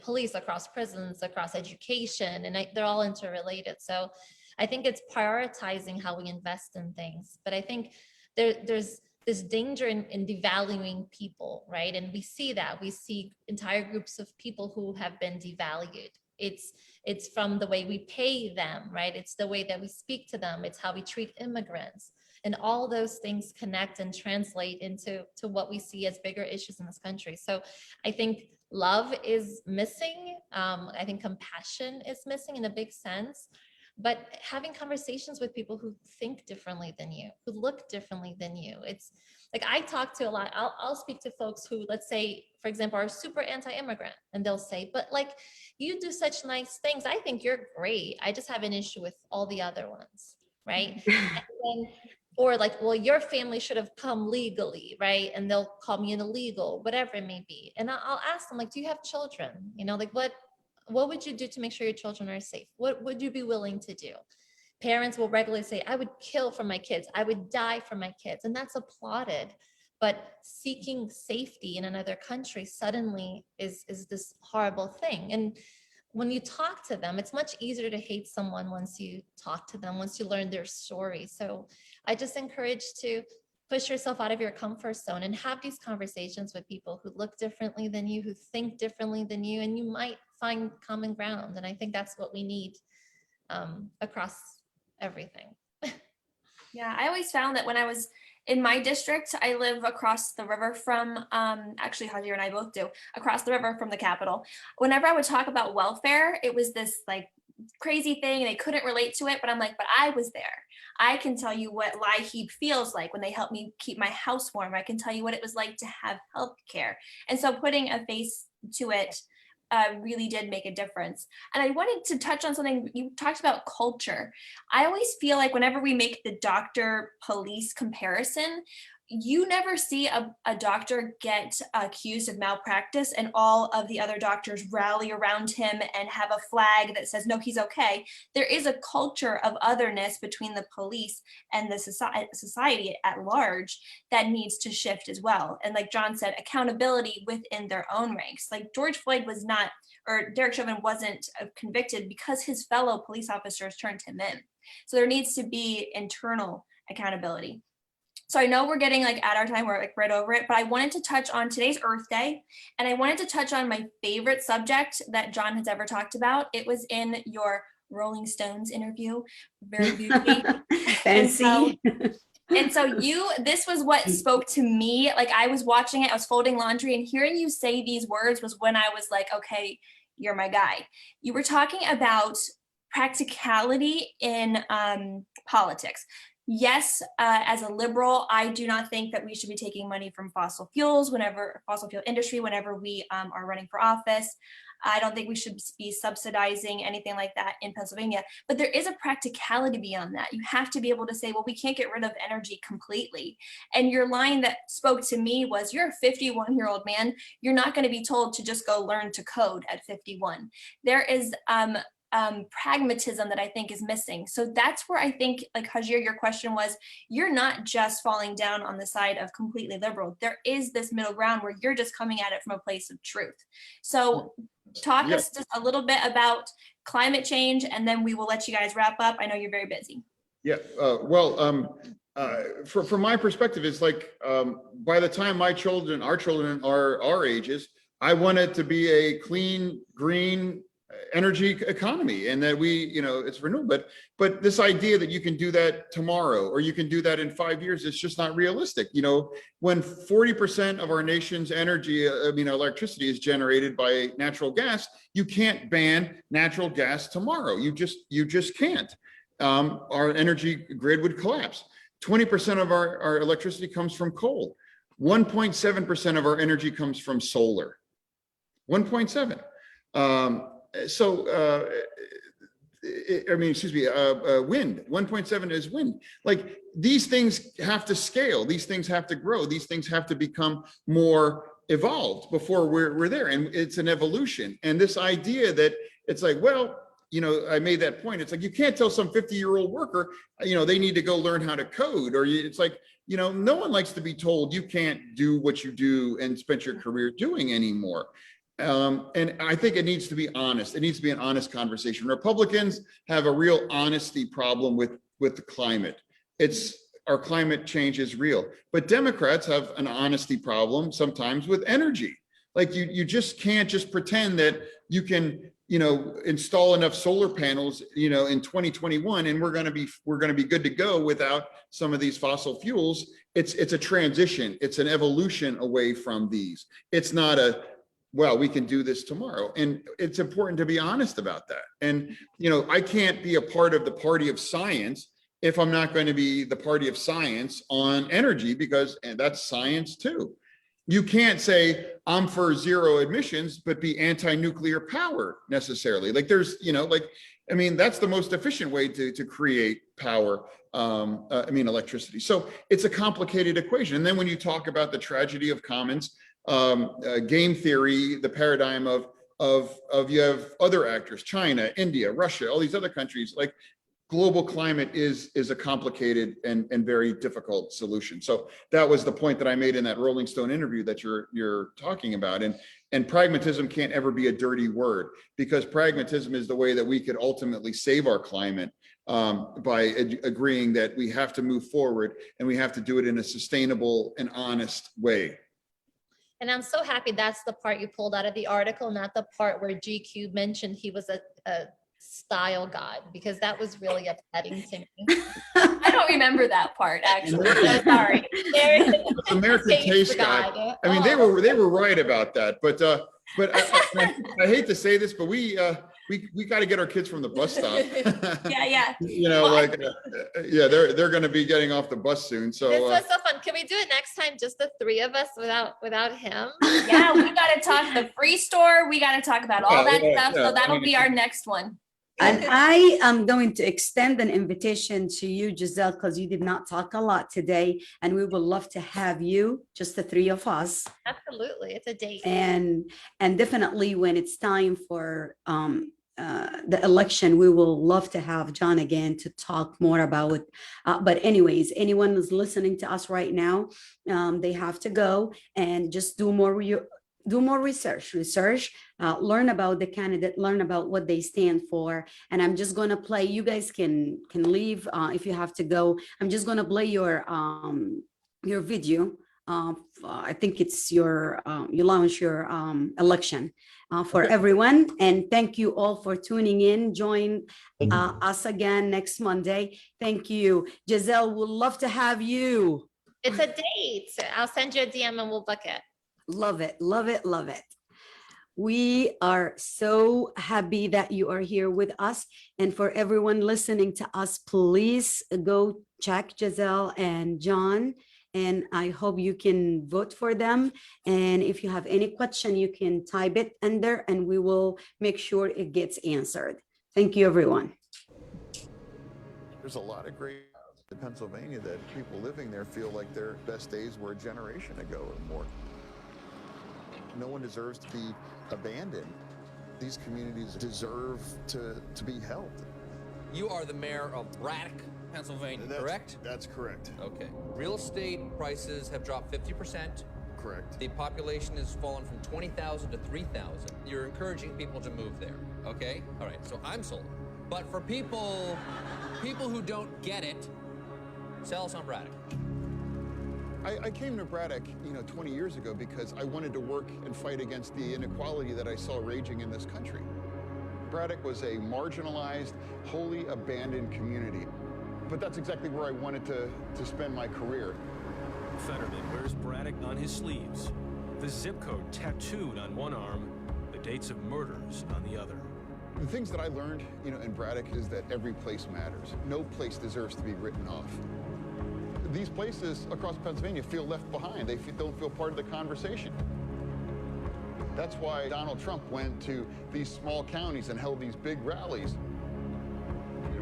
police, across prisons, across education, and they're all interrelated. So I think it's prioritizing how we invest in things. But I think there's this danger in devaluing people, right? And we see that. We see entire groups of people who have been devalued. It's from the way we pay them, right? It's the way that we speak to them. It's how we treat immigrants. And all those things connect and translate into what we see as bigger issues in this country. So I think love is missing. I think compassion is missing in a big sense. But having conversations with people who think differently than you, who look differently than you. It's like, I talk to a lot, I'll speak to folks who, let's say, for example, are super anti-immigrant, and they'll say, but like, you do such nice things. I think you're great. I just have an issue with all the other ones, right? Or like, well, your family should have come legally, right? And they'll call me an illegal, whatever it may be. And I'll ask them, like, do you have children? Like, what would you do to make sure your children are safe? What would you be willing to do? Parents will regularly say, I would kill for my kids. I would die for my kids. And that's applauded. But seeking safety in another country suddenly is this horrible thing. And when you talk to them, it's much easier to hate someone once you talk to them, once you learn their story. So I just encourage to push yourself out of your comfort zone and have these conversations with people who look differently than you, who think differently than you, and you might find common ground. And I think that's what we need across everything. Yeah, I always found that when I was in my district, I live across the river from, actually Hagir and I both do, across the river from the Capitol. Whenever I would talk about welfare, it was this like crazy thing, and they couldn't relate to it, but I'm like, but I was there. I can tell you what LIHEAP feels like when they help me keep my house warm. I can tell you what it was like to have health care. And so putting a face to it really did make a difference. And I wanted to touch on something you talked about, culture. I always feel like whenever we make the doctor police comparison, you never see a doctor get accused of malpractice and all of the other doctors rally around him and have a flag that says, no, he's okay. There is a culture of otherness between the police and the society at large that needs to shift as well. And like John said, accountability within their own ranks. Like George Floyd was not, or Derek Chauvin wasn't convicted because his fellow police officers turned him in. So there needs to be internal accountability. So I know we're getting like at our time, we're like right over it, but I wanted to touch on today's Earth Day, and I wanted to touch on my favorite subject that John has ever talked about. It was in your Rolling Stones interview, very beautifully. Fancy. And so this was what spoke to me. Like I was watching it, I was folding laundry, and hearing you say these words was when I was like, okay, you're my guy. You were talking about practicality in politics. Yes, as a liberal, I do not think that we should be taking money from fossil fuel industry, whenever we are running for office. I don't think we should be subsidizing anything like that in Pennsylvania, but there is a practicality beyond that. You have to be able to say, well, we can't get rid of energy completely. And your line that spoke to me was, you're a 51-year-old man. You're not going to be told to just go learn to code at 51. There is pragmatism that I think is missing. So that's where I think, like Hagir, your question was, you're not just falling down on the side of completely liberal. There is this middle ground where you're just coming at it from a place of truth. So talk us just a little bit about climate change, and then we will let you guys wrap up. I know you're very busy. Yeah, from my perspective, it's like by the time our children are our ages, I want it to be a clean, green energy economy, and that it's renewable. But this idea that you can do that tomorrow or you can do that in 5 years, it's just not realistic. When 40% of our nation's energy, electricity is generated by natural gas, you can't ban natural gas tomorrow. You just can't. Our energy grid would collapse. 20% of our electricity comes from coal. 1.7% of our energy comes from solar. 1.7. Wind. 1.7 is wind. Like, these things have to scale. These things have to grow. These things have to become more evolved before we're there. And it's an evolution. And this idea that it's like, well, I made that point. It's like, you can't tell some 50-year-old worker, they need to go learn how to code, or it's like, no one likes to be told you can't do what you do and spend your career doing anymore. And I think it needs to be honest. It needs to be an honest conversation. Republicans have a real honesty problem with the climate. Our climate change is real, but Democrats have an honesty problem sometimes with energy. Like you just can't just pretend that you can, install enough solar panels, in 2021, and we're going to be good to go without some of these fossil fuels. It's a transition. It's an evolution away from these. It's not well, we can do this tomorrow. And it's important to be honest about that. And, I can't be a part of the party of science if I'm not going to be the party of science on energy, because that's science too. You can't say I'm for zero emissions, but be anti-nuclear power necessarily. Like that's the most efficient way to create power. Electricity. So it's a complicated equation. And then when you talk about the tragedy of commons, game theory, the paradigm of you have other actors, China, India, Russia, all these other countries, like global climate is a complicated and very difficult solution. So that was the point that I made in that Rolling Stone interview that you're talking about. And pragmatism can't ever be a dirty word, because pragmatism is the way that we could ultimately save our climate, by agreeing that we have to move forward and we have to do it in a sustainable and honest way. And I'm so happy that's the part you pulled out of the article, not the part where GQ mentioned he was a style god, because that was really upsetting to me. I don't remember that part, actually. So sorry. American taste guy. I mean, they were right about that, but I hate to say this, but we got to get our kids from the bus stop. Yeah. They're going to be getting off the bus soon. So this was so fun. Can we do it next time, just the three of us without him? Yeah, we got to talk the free store. We got to talk about all that stuff. So that'll be our next one. And I am going to extend an invitation to you, Gisele, because you did not talk a lot today, and we would love to have you, just the three of us. Absolutely, it's a date. And definitely when it's time for the election, we will love to have John again to talk more about it. But anyways, anyone who's listening to us right now, they have to go and just do more research, learn about the candidate, learn about what they stand for. And I'm just going to play, you guys can leave if you have to go. I'm just going to play your video. I think it's you launch your election for everyone. And thank you all for tuning in. Join us again next Monday. Thank you. Gisele, would love to have you. It's a date. I'll send you a DM and we'll book it. Love it, love it, love it. We are so happy that you are here with us. And for everyone listening to us, please go check Gisele and John. And I hope you can vote for them. And if you have any question, you can type it under and we will make sure it gets answered. Thank you, everyone. There's a lot of great in Pennsylvania that people living there feel like their best days were a generation ago or more. No one deserves to be abandoned. These communities deserve to be helped. You are the mayor of Braddock, Pennsylvania, correct? That's correct. Okay. Real estate prices have dropped 50%. Correct. The population has fallen from 20,000 to 3,000. You're encouraging people to move there, okay? All right, so I'm sold. But for people who don't get it, sell us on Braddock. I came to Braddock, 20 years ago because I wanted to work and fight against the inequality that I saw raging in this country. Braddock was a marginalized, wholly abandoned community. But that's exactly where I wanted to spend my career. Fetterman wears Braddock on his sleeves, the zip code tattooed on one arm, the dates of murders on the other. The things that I learned, in Braddock is that every place matters. No place deserves to be written off. These places across Pennsylvania feel left behind. They don't feel part of the conversation. That's why Donald Trump went to these small counties and held these big rallies.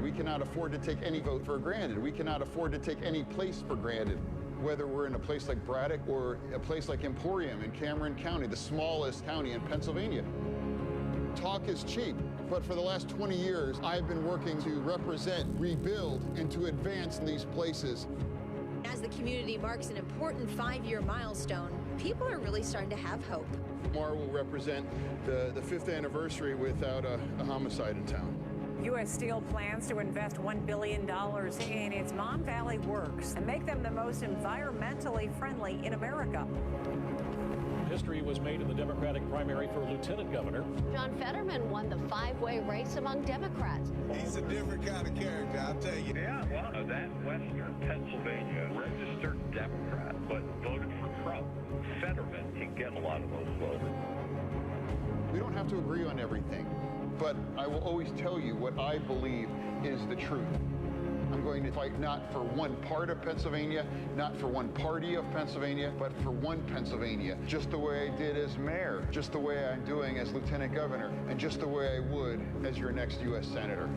We cannot afford to take any vote for granted. We cannot afford to take any place for granted. Whether we're in a place like Braddock or a place like Emporium in Cameron County, the smallest county in Pennsylvania. Talk is cheap, but for the last 20 years, I've been working to represent, rebuild, and to advance these places. As the community marks an important 5-year milestone, people are really starting to have hope. Tomorrow will represent the 5th anniversary without a homicide in town. U.S. Steel plans to invest $1 billion in its Mon Valley Works and make them the most environmentally friendly in America. History was made in the Democratic primary for lieutenant governor. John Fetterman won the 5-way race among Democrats. He's a different kind of character, I'll tell you. Yeah, well, that Western Pennsylvania registered Democrat, but voted for Trump. Fetterman can get a lot of those votes. We don't have to agree on everything, but I will always tell you what I believe is the truth. I'm going to fight not for one part of Pennsylvania, not for one party of Pennsylvania, but for one Pennsylvania, just the way I did as mayor, just the way I'm doing as lieutenant governor, and just the way I would as your next U.S. senator.